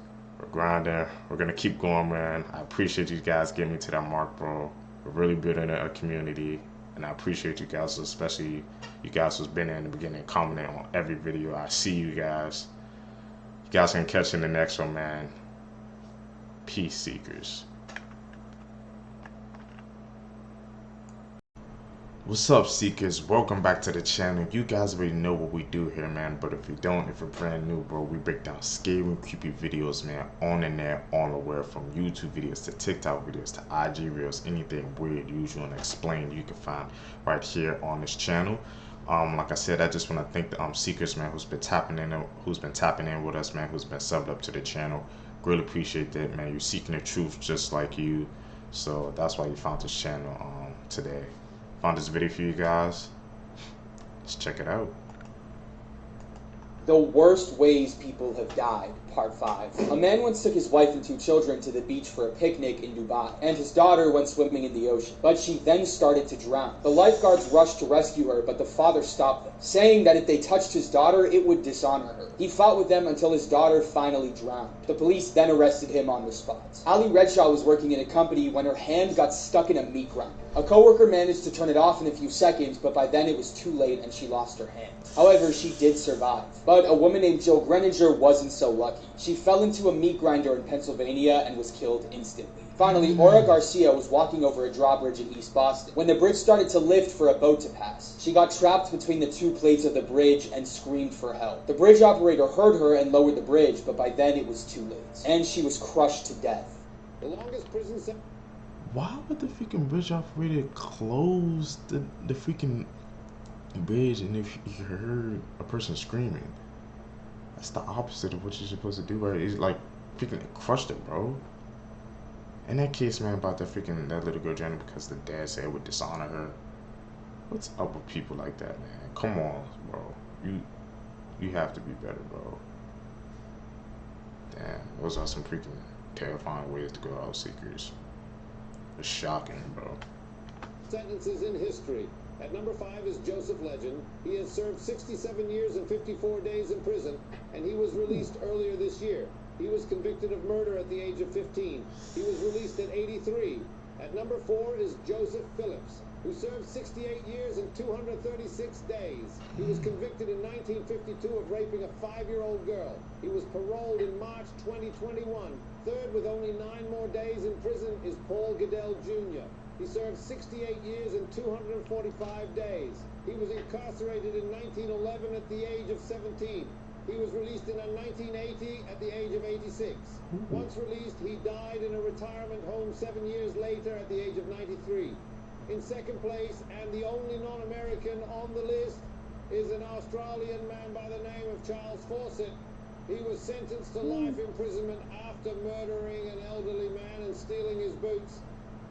We're grinding. We're going to keep going, man. I appreciate you guys getting me to that mark, bro. We're really building a community, and I appreciate you guys, especially you guys who's been there in the beginning, commenting on every video. I see you guys. You guys can catch in the next one, man. Peace, Seekers. What's up, Seekers? Welcome back to the channel. You guys already know what we do here, man, but if you don't, if you're brand new, bro, we break down scary, creepy videos, man, on the net, on the web, from YouTube videos to TikTok videos to IG reels, anything weird, usual, and explained you can find right here on this channel. Like I said, I just want to thank the Seekers, man, who's been tapping in with us, man, who's been subbed up to the channel. Really appreciate that, man. You're seeking the truth just like you, so that's why you found this channel today. Found this video for you guys. Let's check it out. The worst ways people have died, part 5. A man once took his wife and 2 children to the beach for a picnic in Dubai, and his daughter went swimming in the ocean. But she then started to drown. The lifeguards rushed to rescue her, but the father stopped them, saying that if they touched his daughter, it would dishonor her. He fought with them until his daughter finally drowned. The police then arrested him on the spot. Ali Redshaw was working in a company when her hand got stuck in a meat grinder. A coworker managed to turn it off in a few seconds, but by then it was too late and she lost her hand. However, she did survive. But a woman named Jill Greninger wasn't so lucky. She fell into a meat grinder in Pennsylvania and was killed instantly. Finally, Ora Garcia was walking over a drawbridge in East Boston when the bridge started to lift for a boat to pass. She got trapped between the 2 plates of the bridge and screamed for help. The bridge operator heard her and lowered the bridge, but by then it was too late. And she was crushed to death. The longest prison sentence. Why would the freaking bridge operator close the freaking bridge and if you heard a person screaming? That's the opposite of what you're supposed to do, right? It's like freaking crushed it, bro. In that case, man, about that little girl drowning because the dad said it would dishonor her. What's up with people like that, man? Come on, bro. You have to be better, bro. Damn, those are some freaking terrifying ways to go out, Seekers. It's shocking, bro. Sentences in history. At number 5 is Joseph Legend. He has served 67 years and 54 days in prison, and he was released earlier this year. He was convicted of murder at the age of 15. He was released at 83. At number 4 is Joseph Phillips, who served 68 years and 236 days. He was convicted in 1952 of raping a 5-year-old girl. He was paroled in March 2021. Third, with only 9 more days in prison, is Paul Goodell Jr. He served 68 years and 245 days. He was incarcerated in 1911 at the age of 17. He was released in 1980 at the age of 86. Once released, he died in a retirement home 7 years later at the age of 93. In second place, and the only non-American on the list, is an Australian man by the name of Charles Fawcett. He was sentenced to life imprisonment after murdering an elderly man and stealing his boots.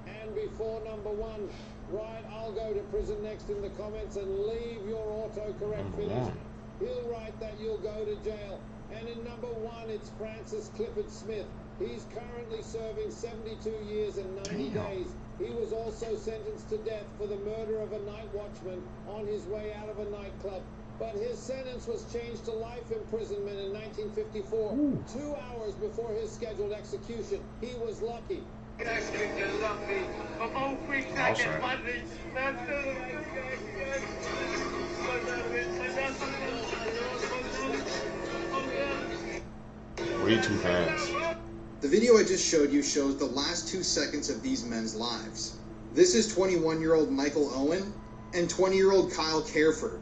And before number one, write "I'll go to prison" next in the comments and leave your autocorrect finished. He'll write that you'll go to jail. And in number one, it's Francis Clifford Smith. He's currently serving 72 years and 90 days. He was also sentenced to death for the murder of a night watchman on his way out of a nightclub. But his sentence was changed to life imprisonment in 1954, 2 hours before his scheduled execution. He was lucky. Way too fast. The video I just showed you shows the last 2 seconds of these men's lives. This is 21-year-old Michael Owen and 20-year-old Kyle Careford.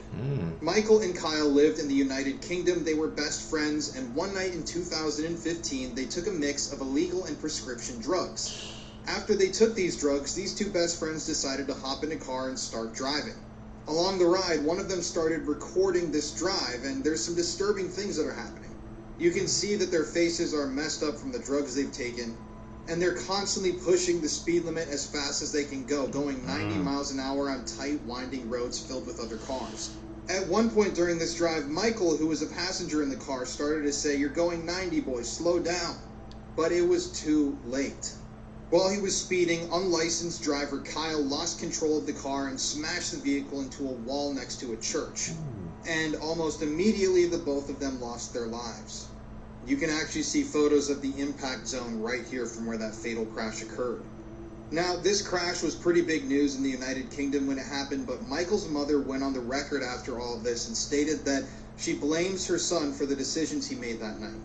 Michael and Kyle lived in the United Kingdom. They were best friends, and one night in 2015, they took a mix of illegal and prescription drugs. After they took these drugs, these two best friends decided to hop in a car and start driving. Along the ride, one of them started recording this drive, and there's some disturbing things that are happening. You can see that their faces are messed up from the drugs they've taken, and they're constantly pushing the speed limit as fast as they can go, going 90 miles an hour on tight, winding roads filled with other cars. At one point during this drive, Michael, who was a passenger in the car, started to say, "You're going 90, boys, slow down." But it was too late. While he was speeding, unlicensed driver Kyle lost control of the car and smashed the vehicle into a wall next to a church. And almost immediately, the both of them lost their lives. You can actually see photos of the impact zone right here from where that fatal crash occurred. Now, this crash was pretty big news in the United Kingdom when it happened, but Michael's mother went on the record after all of this and stated that she blames her son for the decisions he made that night.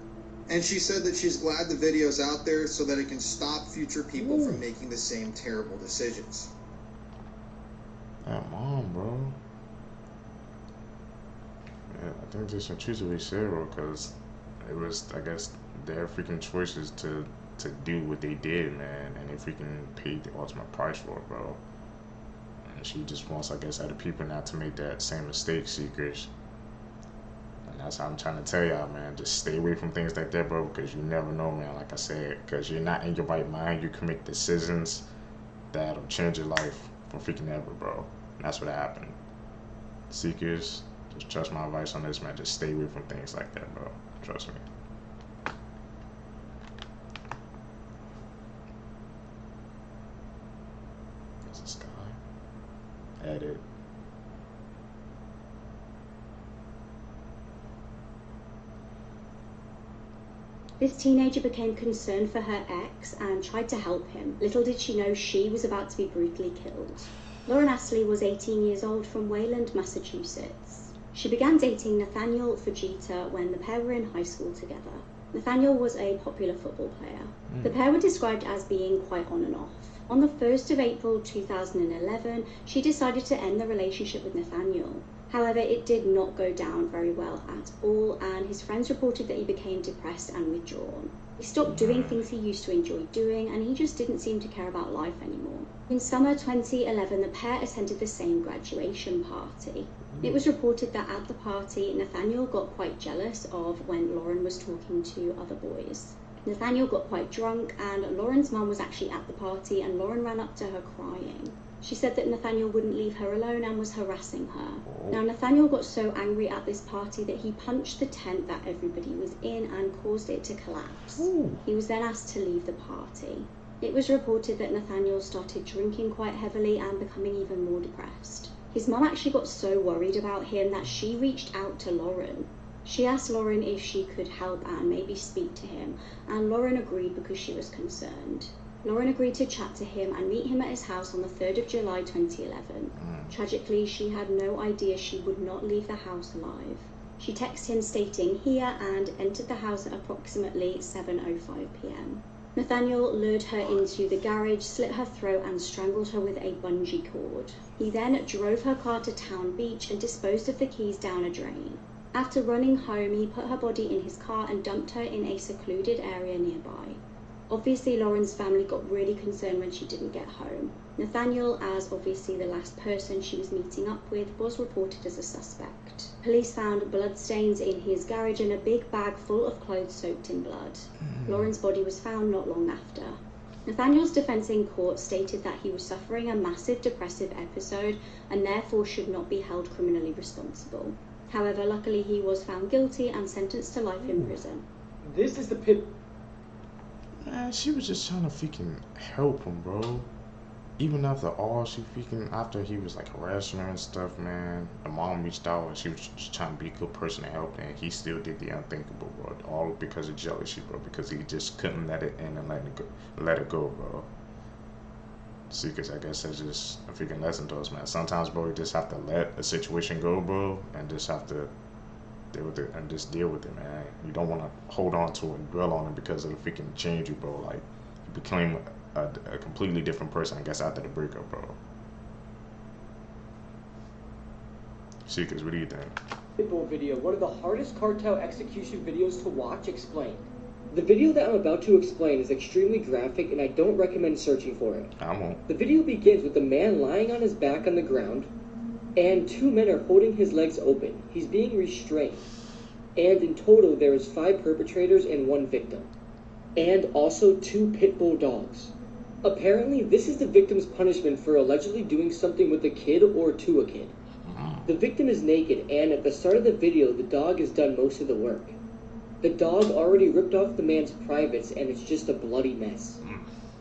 And she said that she's glad the video's out there so that it can stop future people from making the same terrible decisions. That mom, bro. Yeah, I think they should choose a way serial because it was, I guess, their freaking choices to do what they did, man, and they freaking paid the ultimate price for it, bro. And she just wants, I guess, other people not to make that same mistake, seekers. And that's how I'm trying to tell y'all, man, just stay away from things like that, bro, because you never know, man, like I said, because you're not in your right mind. You can make decisions that'll change your life for freaking ever, bro. And that's what happened. Seekers, just trust my advice on this, man. Just stay away from things like that, bro. Trust me. There's a sky. Edit. This teenager became concerned for her ex and tried to help him. Little did she know she was about to be brutally killed. Lauren Astley was 18 years old from Wayland, Massachusetts. She began dating Nathaniel Fujita when the pair were in high school together. Nathaniel was a popular football player. The pair were described as being quite on and off. On the 1st of April 2011, she decided to end the relationship with Nathaniel. However, it did not go down very well at all, and his friends reported that he became depressed and withdrawn. He stopped doing things he used to enjoy doing, and he just didn't seem to care about life anymore. In summer 2011, the pair attended the same graduation party. It was reported that at the party, Nathaniel got quite jealous of when Lauren was talking to other boys. Nathaniel got quite drunk, and Lauren's mum was actually at the party, and Lauren ran up to her crying. She said that Nathaniel wouldn't leave her alone and was harassing her. Now, Nathaniel got so angry at this party that he punched the tent that everybody was in and caused it to collapse. He was then asked to leave the party. It was reported that Nathaniel started drinking quite heavily and becoming even more depressed. His mum actually got so worried about him that she reached out to Lauren. She asked Lauren if she could help and maybe speak to him, and Lauren agreed because she was concerned. Lauren agreed to chat to him and meet him at his house on the 3rd of July 2011. Tragically, she had no idea she would not leave the house alive. She texted him stating "here" and entered the house at approximately 7:05 p.m. Nathaniel lured her into the garage, slit her throat and strangled her with a bungee cord. He then drove her car to Town Beach and disposed of the keys down a drain. After running home, he put her body in his car and dumped her in a secluded area nearby. Obviously, Lauren's family got really concerned when she didn't get home. Nathaniel, as obviously the last person she was meeting up with, was reported as a suspect. Police found bloodstains in his garage and a big bag full of clothes soaked in blood. Lauren's body was found not long after. Nathaniel's defense in court stated that he was suffering a massive depressive episode and therefore should not be held criminally responsible. However, luckily he was found guilty and sentenced to life in prison. This is the pit. Man, she was just trying to freaking help him, bro. Even after all, after he was like harassing her and stuff, man, the mom reached out and she was just trying to be a good person to help, and he still did the unthinkable, bro. All because of jealousy, bro, because he just couldn't let it in and let it go, bro. See, because I guess that's just a freaking lesson to us, man. Sometimes, bro, you just have to let a situation go, bro, and just have to deal with it and just deal with it, man. You don't want to hold on to it and dwell on it because it'll freaking change you, bro. Like, you became a completely different person, I guess, after the breakup, bro. Seekers, what do you think? Pitbull video, one of the hardest cartel execution videos to watch, explained. The video that I'm about to explain is extremely graphic and I don't recommend searching for it. I won't. The video begins with the man lying on his back on the ground and two men are holding his legs open. He's being restrained. And in total there is 5 perpetrators and 1 victim. And also 2 pit bull dogs. Apparently, this is the victim's punishment for allegedly doing something with a kid or to a kid. The victim is naked, and at the start of the video, the dog has done most of the work. The dog already ripped off the man's privates, and it's just a bloody mess.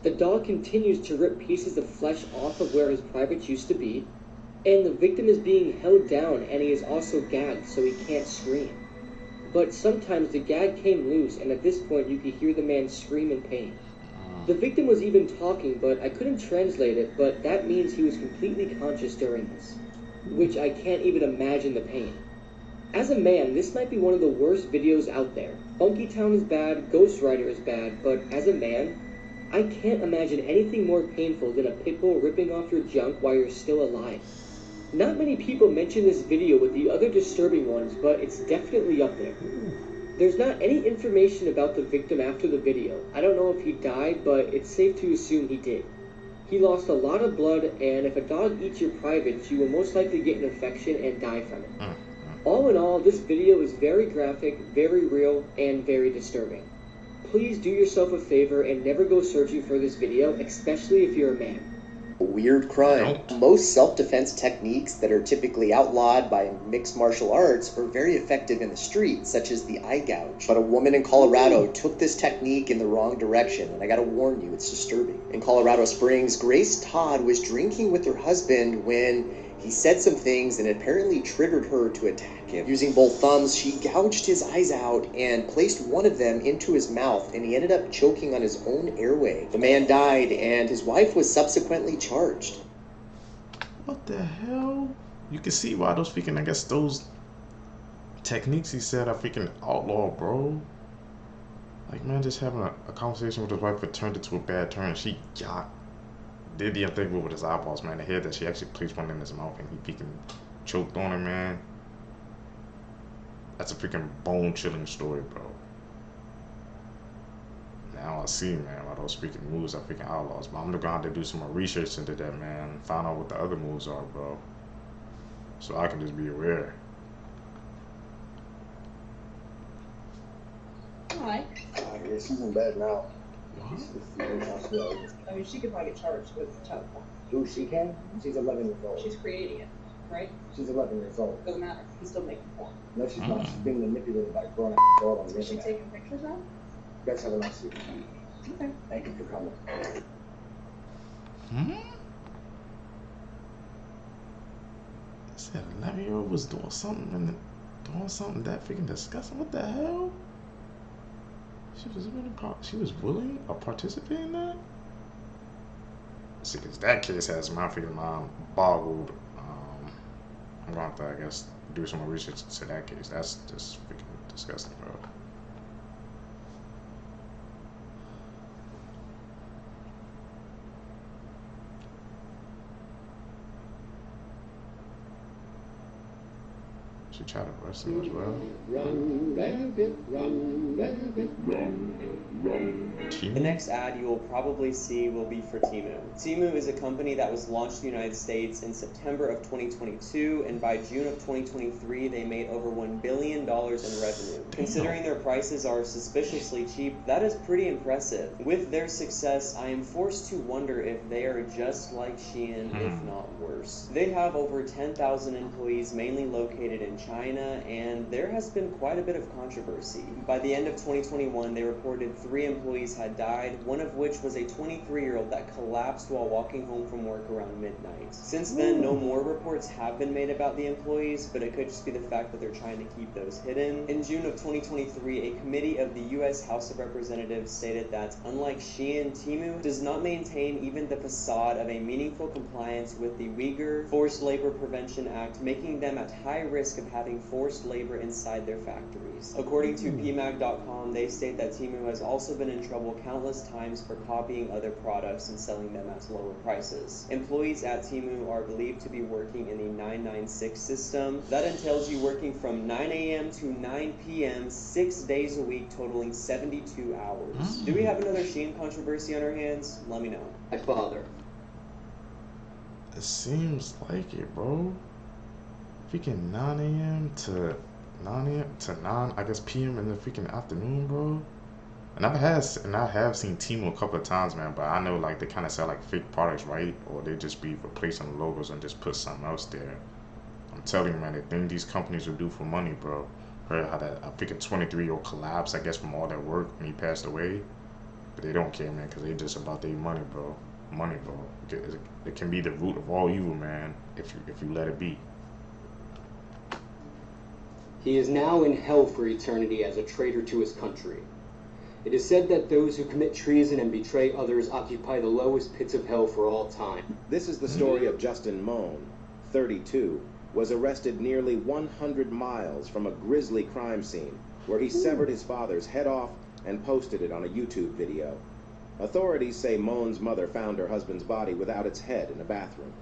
The dog continues to rip pieces of flesh off of where his privates used to be, and the victim is being held down, and he is also gagged, so he can't scream. But sometimes the gag came loose, and at this point, you could hear the man scream in pain. The victim was even talking, but I couldn't translate it, but that means he was completely conscious during this, which I can't even imagine the pain. As a man, this might be one of the worst videos out there. Funky Town is bad, Ghost Rider is bad, but as a man, I can't imagine anything more painful than a pit bull ripping off your junk while you're still alive. Not many people mention this video with the other disturbing ones, but it's definitely up there. There's not any information about the victim after the video. I don't know if he died, but it's safe to assume he did. He lost a lot of blood, and if a dog eats your privates, you will most likely get an infection and die from it. All in all, this video is very graphic, very real, and very disturbing. Please do yourself a favor and never go searching for this video, especially if you're a man. Weird crime. Most self-defense techniques that are typically outlawed by mixed martial arts are very effective in the street, such as the eye gouge. But a woman in Colorado took this technique in the wrong direction, and I gotta warn you, it's disturbing. In Colorado Springs, Grace Todd was drinking with her husband when he said some things and apparently triggered her to attack him. Using both thumbs, she gouged his eyes out and placed one of them into his mouth, and he ended up choking on his own airway. The man died, and his wife was subsequently charged. What the hell? You can see why those freaking, I guess those techniques he said are freaking outlaw, bro. Like, man, just having a conversation with his wife but turned it to a bad turn. She did the unthinkable with his eyeballs, man. The head that she actually placed one in his mouth and he freaking choked on her, man. That's a freaking bone-chilling story, bro. Now I see, man, why those freaking moves are freaking outlaws. But I'm gonna have to do some more research into that, man, and find out what the other moves are, bro. So I can just be aware. Hi. Yeah, she's in bed now. I mean, she could probably get charged with child porn. Who, she can? She's 11 years old. She's creating it, right? She's 11 years old. Doesn't matter. He's still making porn. No, she's not. She's being manipulated by grown girl on the Is she internet. taking pictures of? You guys have a nice evening. Okay. Thank you for coming. Said 11-year-old was doing something that freaking disgusting. What the hell? She was willing or participating in that? See, because that case has my freaking mind boggled. I'm gonna have to, I guess, do some more research into that case. That's just freaking disgusting, bro. She tried to rush him as well. Run, rabbit, run, rabbit, run, run. The next ad you will probably see will be for Timu. Timu is a company that was launched in the United States in September of 2022, and by June of 2023, they made over $1 billion in revenue. Considering their prices are suspiciously cheap, that is pretty impressive. With their success, I am forced to wonder if they are just like Shein, if not worse. They have over 10,000 employees, mainly located in China, and there has been quite a bit of controversy. By the end of 2021, they reported 3 employees had died, one of which was a 23-year-old that collapsed while walking home from work around midnight. Since then, no more reports have been made about the employees, but it could just be the fact that they're trying to keep those hidden. In June of 2023, a committee of the U.S. House of Representatives stated that, unlike Shein, Timu does not maintain even the facade of a meaningful compliance with the Uyghur Forced Labor Prevention Act, making them at high risk of having forced labor inside their factories. According to PMAG.com, they state that Timu has also been in trouble countless times for copying other products and selling them at lower prices. Employees at Timu are believed to be working in the 996 system. That entails you working from 9 a.m. to 9 p.m. 6 days a week, totaling 72 hours. Do we have another Shein controversy on our hands? Let me know. My father. It seems like it, bro. Freaking 9 a.m. to 9 a.m. to 9, I guess, p.m. in the freaking afternoon, bro. And I have seen Timu a couple of times, man, but I know like they kind of sell like fake products, right? Or they just be replacing the logos and just put something else there. I'm telling you, man, the thing these companies will do for money, bro. Heard how that a freaking 23-year-old collapsed, I guess, from all that work when he passed away. But they don't care, man, because they just about their money, bro. Money, bro. It can be the root of all evil, man, if you let it be. He is now in hell for eternity as a traitor to his country. It is said that those who commit treason and betray others occupy the lowest pits of hell for all time. This is the story of Justin Moan, 32, was arrested nearly 100 miles from a grisly crime scene where he severed his father's head off and posted it on a YouTube video. Authorities say Moan's mother found her husband's body without its head in a bathroom.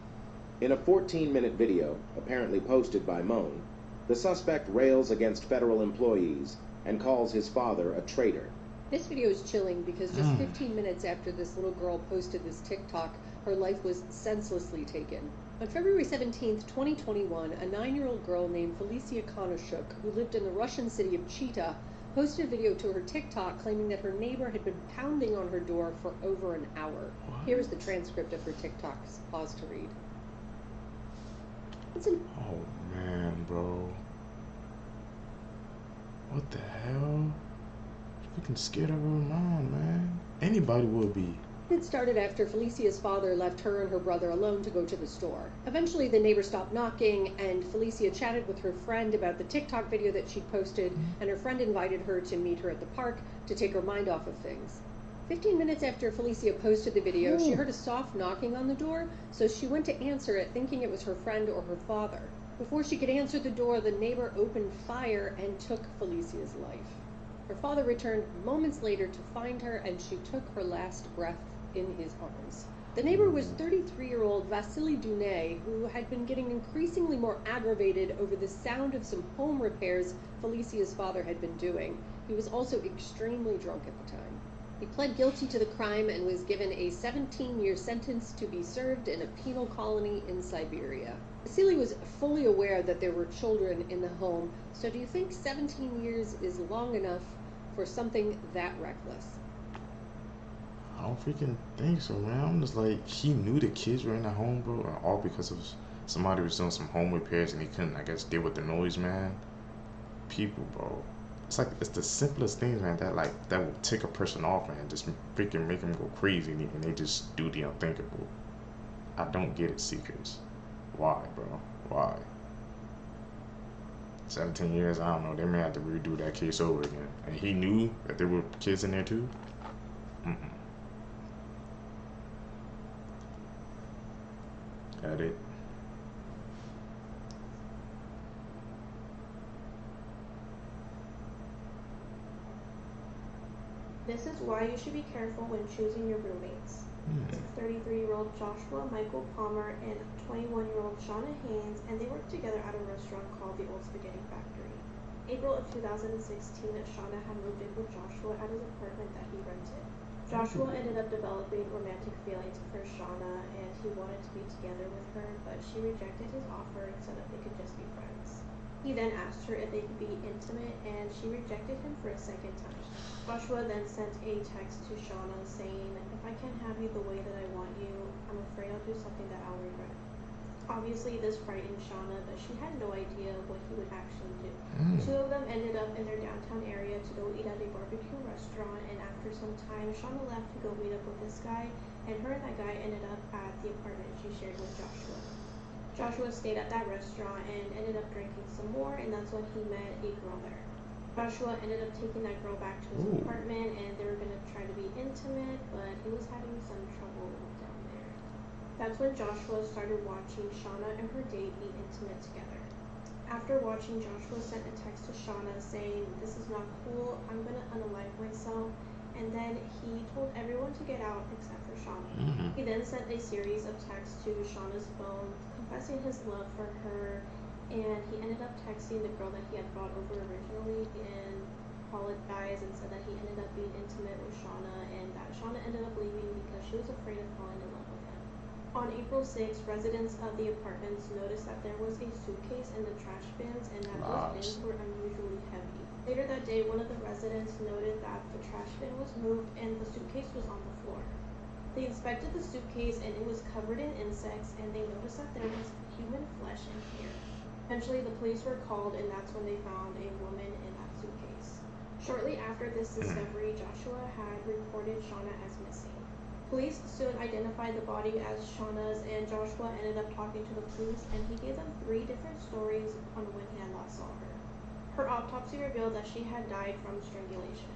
In a 14-minute video, apparently posted by Moan, the suspect rails against federal employees and calls his father a traitor. This video is chilling because just 15 minutes after this little girl posted this TikTok, her life was senselessly taken. On February 17th, 2021, a 9-year-old girl named Felicia Konoshuk, who lived in the Russian city of Chita, posted a video to her TikTok claiming that her neighbor had been pounding on her door for over an hour. Here is the transcript of her TikToks. Pause to read. Oh man, bro. What the hell? Freaking scared of her mom, man. Anybody would be. It started after Felicia's father left her and her brother alone to go to the store. Eventually, the neighbor stopped knocking, and Felicia chatted with her friend about the TikTok video that she'd posted, and her friend invited her to meet her at the park to take her mind off of things. 15 minutes after Felicia posted the video, she heard a soft knocking on the door, so she went to answer it, thinking it was her friend or her father. Before she could answer the door, the neighbor opened fire and took Felicia's life. Her father returned moments later to find her, and she took her last breath in his arms. The neighbor was 33-year-old Vasily Dunay, who had been getting increasingly more aggravated over the sound of some home repairs Felicia's father had been doing. He was also extremely drunk at the time. He pled guilty to the crime and was given a 17-year sentence to be served in a penal colony in Siberia. Vasily was fully aware that there were children in the home, so do you think 17 years is long enough for something that reckless? I don't freaking think so, man. I'm just like, he knew the kids were in the home, bro, and all because of somebody was doing some home repairs and he couldn't, I guess, deal with the noise, man. People, bro. It's like, it's the simplest things, man, that will tick a person off, man. Just freaking make them go crazy, and they just do the unthinkable. I don't get it, Seekers. Why, bro? Why? 17 years, I don't know. They may have to redo that case over again. And he knew that there were kids in there, too? Got it. This is why you should be careful when choosing your roommates. 33-year-old Joshua Michael Palmer and 21-year-old Shauna Haynes, and they worked together at a restaurant called the Old Spaghetti Factory. April of 2016, Shauna had moved in with Joshua at his apartment that he rented. Joshua ended up developing romantic feelings for Shauna, and he wanted to be together with her, but she rejected his offer and said that they could just be friends. He then asked her if they could be intimate, and she rejected him for a second time. Joshua then sent a text to Shauna saying, "If I can't have you the way that I want you, I'm afraid I'll do something that I'll regret." Obviously, this frightened Shauna, but she had no idea what he would actually do. Two of them ended up in their downtown area to go eat at a barbecue restaurant, and after some time, Shauna left to go meet up with this guy, and her and that guy ended up at the apartment she shared with Joshua. Joshua stayed at that restaurant and ended up drinking some more, and that's when he met a girl there. Joshua ended up taking that girl back to his apartment, and they were going to try to be intimate, but he was having some trouble down there. That's when Joshua started watching Shauna and her date be intimate together. After watching, Joshua sent a text to Shauna saying, "This is not cool, I'm going to unalive myself," and then he told everyone to get out except for Shauna. He then sent a series of texts to Shauna's phone, confessing his love for her, and he ended up texting the girl that he had brought over originally and apologized and said that he ended up being intimate with Shauna and that Shauna ended up leaving because she was afraid of falling in love with him. On April 6th, residents of the apartments noticed that there was a suitcase in the trash bins and that those bins were unusually heavy. Later that day, one of the residents noted that the trash bin was moved and the suitcase was on the floor. They inspected the suitcase and it was covered in insects, and they noticed that there was human flesh and hair. Eventually, the police were called, and that's when they found a woman in that suitcase. Shortly after this discovery, Joshua had reported Shauna as missing. Police soon identified the body as Shauna's, and Joshua ended up talking to the police, and he gave them 3 different stories on when he had last saw her. Her autopsy revealed that she had died from strangulation.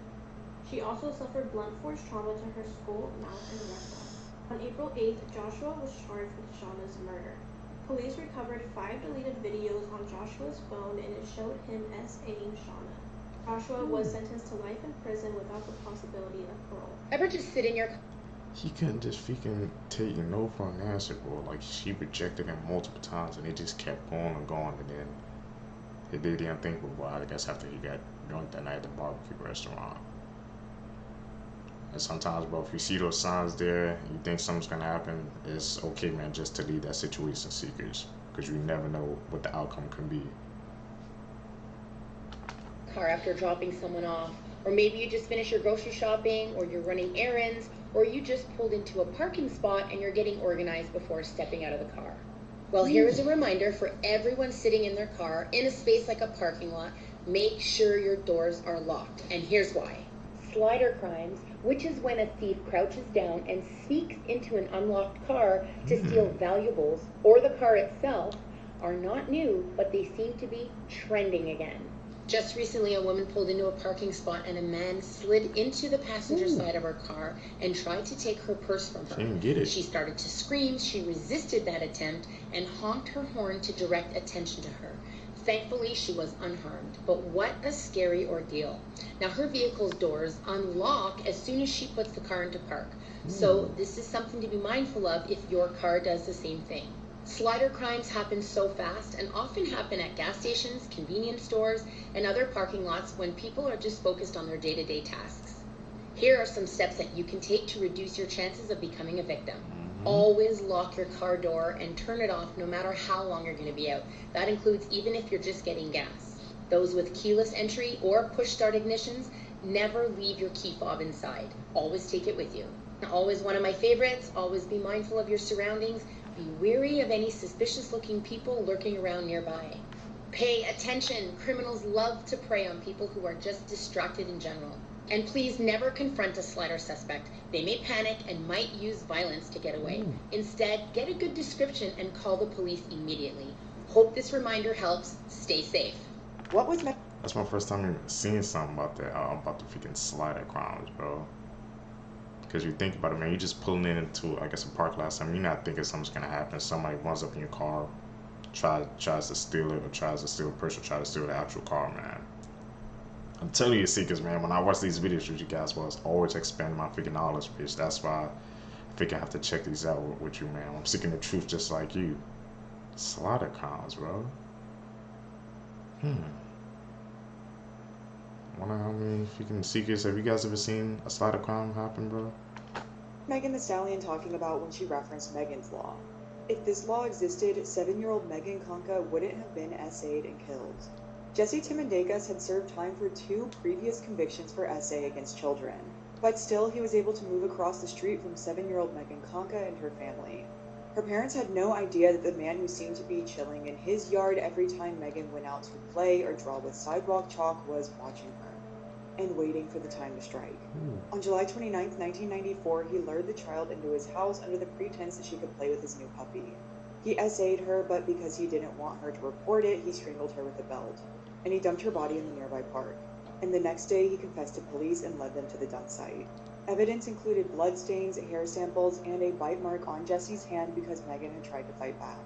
She also suffered blunt force trauma to her skull, mouth, and rectum. On April 8th, Joshua was charged with Shauna's murder. Police recovered 5 deleted videos on Joshua's phone, and it showed him S.A.ing Shauna. Joshua was sentenced to life in prison without the possibility of parole. Ever just sit in your... He couldn't just freaking take no for an answer, bro. Like, she rejected him multiple times, and it just kept going and going, and then he did the unthinkable, I guess, after he got drunk that night at the barbecue restaurant. And sometimes, bro, if you see those signs there, and you think something's gonna happen, it's okay, man, just to leave that situation secret, because you never know what the outcome can be. Car after dropping someone off, or maybe you just finished your grocery shopping, or you're running errands, or you just pulled into a parking spot and you're getting organized before stepping out of the car. Well, here is a reminder for everyone sitting in their car in a space like a parking lot: make sure your doors are locked. And here's why. Slider crimes, which is when a thief crouches down and sneaks into an unlocked car to steal valuables or the car itself, are not new, but they seem to be trending again. Just recently, a woman pulled into a parking spot and a man slid into the passenger side of her car and tried to take her purse from her. She didn't get it. She started to scream. She resisted that attempt and honked her horn to direct attention to her. Thankfully, she was unharmed, but what a scary ordeal. Now, her vehicle's doors unlock as soon as she puts the car into park. So this is something to be mindful of if your car does the same thing. Slider crimes happen so fast and often happen at gas stations, convenience stores, and other parking lots when people are just focused on their day-to-day tasks. Here are some steps that you can take to reduce your chances of becoming a victim. Always lock your car door and turn it off no matter how long you're going to be out. That includes even if you're just getting gas. Those with keyless entry or push-start ignitions, never leave your key fob inside. Always take it with you. Always one of my favorites, always be mindful of your surroundings. Be wary of any suspicious-looking people lurking around nearby. Pay attention. Criminals love to prey on people who are just distracted in general. And please never confront a slider suspect. They may panic and might use violence to get away. Instead, get a good description and call the police immediately. Hope this reminder helps. Stay safe. What was my... That's my first time even seeing something about that, about the freaking slider crimes, bro. Because you think about it, man, you're just pulling in into, I guess, a park lot. You're not thinking something's gonna happen. Somebody runs up in your car, tries to steal it, or tries to steal a purse, or tries to steal the actual car, man. I'm telling you, seekers, man, when I watch these videos with you guys, well, it's always expanding my freaking knowledge, bitch. That's why I think I have to check these out with you, man. I'm seeking the truth just like you. Slaughter crimes, bro. Wonder how many freaking secrets have you guys ever seen a slaughter crime happen, bro? Megan Thee Stallion talking about when she referenced Megan's Law. If this law existed, 7-year-old Megan Conca wouldn't have been essayed and killed. Jesse Timendekas had served time for 2 previous convictions for essay against children, but still he was able to move across the street from 7-year-old Megan Conca and her family. Her parents had no idea that the man who seemed to be chilling in his yard every time Megan went out to play or draw with sidewalk chalk was watching her and waiting for the time to strike. On July 29, 1994, he lured the child into his house under the pretense that she could play with his new puppy. He essayed her, but because he didn't want her to report it, he strangled her with a belt, and he dumped her body in the nearby park. And the next day, he confessed to police and led them to the dump site. Evidence included bloodstains, hair samples, and a bite mark on Jesse's hand because Megan had tried to fight back.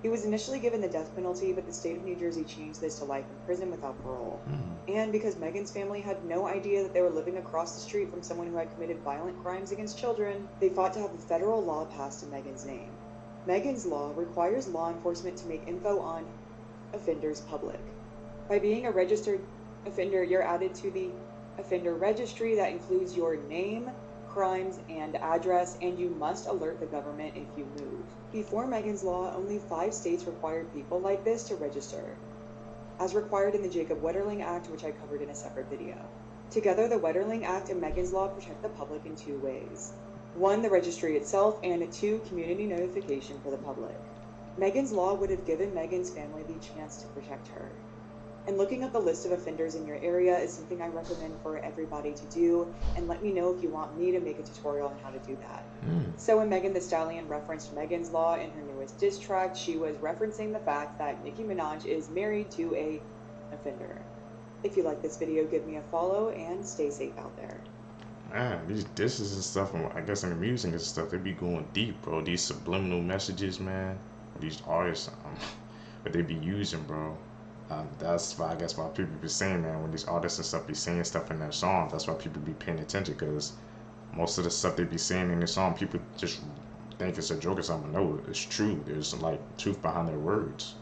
He was initially given the death penalty, but the state of New Jersey changed this to life in prison without parole. And because Megan's family had no idea that they were living across the street from someone who had committed violent crimes against children, they fought to have a federal law passed in Megan's name. Megan's Law requires law enforcement to make info on offenders public. By being a registered offender, you're added to the offender registry that includes your name, crimes, and address, and you must alert the government if you move. Before Megan's Law, only 5 states required people like this to register, as required in the Jacob Wetterling Act, which I covered in a separate video. Together, the Wetterling Act and Megan's Law protect the public in 2 ways. 1, the registry itself, and 2, community notification for the public. Megan's Law would have given Megan's family the chance to protect her. And looking at the list of offenders in your area is something I recommend for everybody to do, and let me know if you want me to make a tutorial on how to do that. So when Megan Thee Stallion referenced Megan's Law in her newest diss track, she was referencing the fact that Nicki Minaj is married to a offender. If you like this video, give me a follow, and stay safe out there. Man, these dishes and stuff, I guess in the music and stuff, they be going deep, bro. These subliminal messages, man. These artists, what they be using, bro. That's why I guess why people be saying, man, when these artists and stuff be saying stuff in their songs, that's why people be paying attention, because most of the stuff they be saying in their song, people just think it's a joke or something. No, it's true. There's like truth behind their words.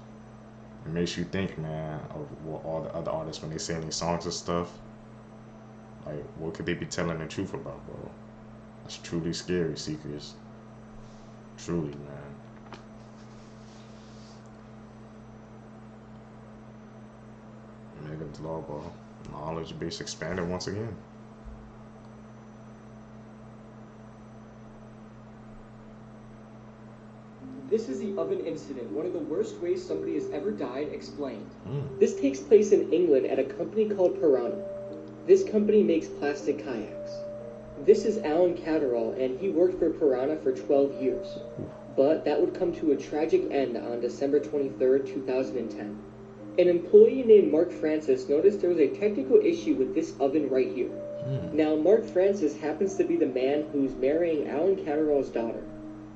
It makes you think, man, of what all the other artists when they say in these songs and stuff. Like, what could they be telling the truth about, bro? That's truly scary, Seekers. Truly, man. Megan's Law, bro. Knowledge base expanded once again. This is the oven incident, one of the worst ways somebody has ever died, explained. This takes place in England at a company called Piranha. This company makes plastic kayaks. This is Alan Catterall, and he worked for Piranha for 12 years. But that would come to a tragic end on December 23rd, 2010. An employee named Mark Francis noticed there was a technical issue with this oven right here. Now, Mark Francis happens to be the man who's marrying Alan Catterall's daughter.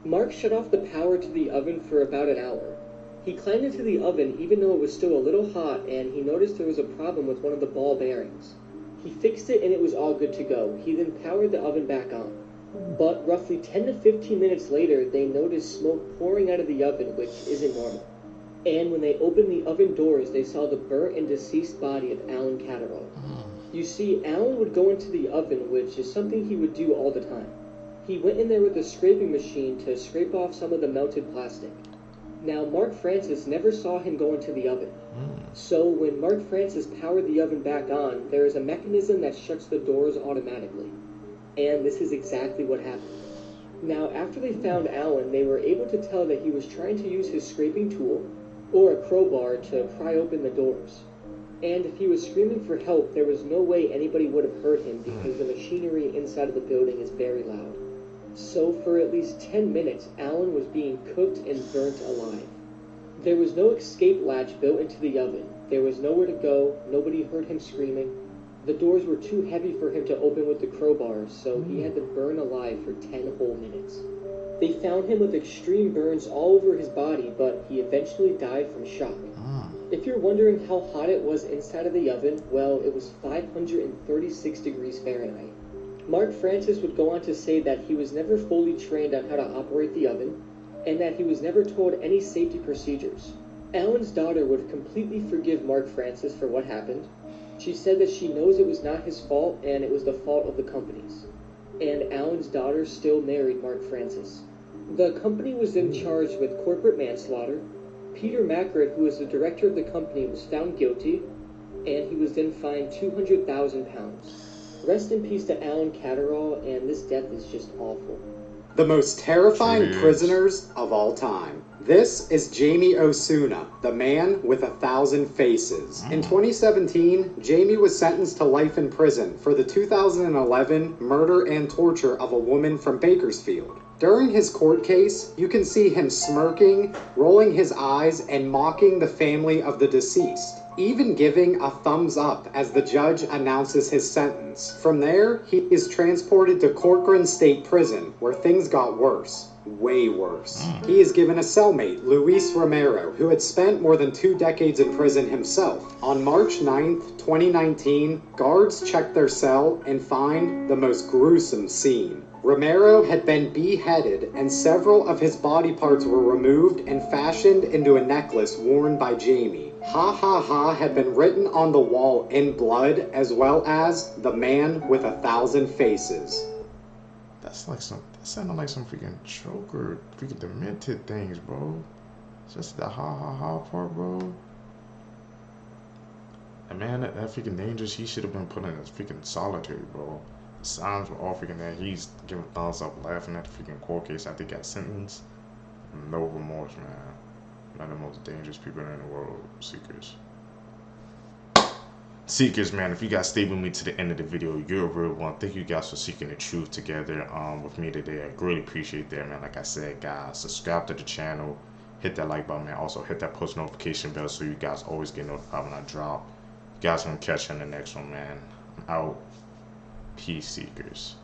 Mark shut off the power to the oven for about an hour. He climbed into the oven even though it was still a little hot, and he noticed there was a problem with one of the ball bearings. He fixed it and it was all good to go. He then powered the oven back on. But roughly 10 to 15 minutes later, they noticed smoke pouring out of the oven, which isn't normal. And when they opened the oven doors, they saw the burnt and deceased body of Alan Catterall. You see, Alan would go into the oven, which is something he would do all the time. He went in there with a scraping machine to scrape off some of the melted plastic. Now, Mark Francis never saw him go into the oven. So when Mark Francis powered the oven back on, there is a mechanism that shuts the doors automatically. And this is exactly what happened. Now, after they found Alan, they were able to tell that he was trying to use his scraping tool, or a crowbar, to pry open the doors. And if he was screaming for help, there was no way anybody would have heard him because the machinery inside of the building is very loud. So for at least 10 minutes, Alan was being cooked and burnt alive. There was no escape latch built into the oven. There was nowhere to go, nobody heard him screaming. The doors were too heavy for him to open with the crowbars, so he had to burn alive for 10 whole minutes. They found him with extreme burns all over his body, but he eventually died from shock. If you're wondering how hot it was inside of the oven, well, it was 536 degrees Fahrenheit. Mark Francis would go on to say that he was never fully trained on how to operate the oven, and that he was never told any safety procedures. Alan's daughter would completely forgive Mark Francis for what happened. She said that she knows it was not his fault and it was the fault of the company's. And Alan's daughter still married Mark Francis. The company was then charged with corporate manslaughter. Peter Mackert, who was the director of the company, was found guilty, and he was then fined £200,000. Rest in peace to Alan Catterall, and this death is just awful. The most terrifying prisoners of all time. This is Jamie Osuna, the man with 1,000 faces. In 2017, Jamie was sentenced to life in prison for the 2011 murder and torture of a woman from Bakersfield. During his court case, you can see him smirking, rolling his eyes, and mocking the family of the deceased, even giving a thumbs up as the judge announces his sentence. From there, he is transported to Corcoran State Prison, where things got worse. Way worse. He is given a cellmate, Luis Romero, who had spent more than 2 decades in prison himself. On March 9th, 2019, guards checked their cell and find the most gruesome scene. Romero had been beheaded, and several of his body parts were removed and fashioned into a necklace worn by Jamie. Ha ha ha had been written on the wall in blood, as well as the man with 1,000 faces. That sounded like some freaking Joker, freaking demented things, bro. Just the ha ha ha part, bro. And man, that freaking dangerous. He should have been put in a freaking solitary, bro. The signs were all freaking there. He's giving thumbs up, laughing at the freaking court case after he got sentenced. No remorse, man. One of the most dangerous people in the world, Seekers. Seekers, man, if you guys stayed with me to the end of the video, you're a real one. Thank you guys for seeking the truth together with me today. I really appreciate that, man. Like I said, guys, subscribe to the channel. Hit that like button, man. Also, hit that post notification bell so you guys always get notified when I drop. You guys gonna catch you in the next one, man. I'm out. Peace, Seekers.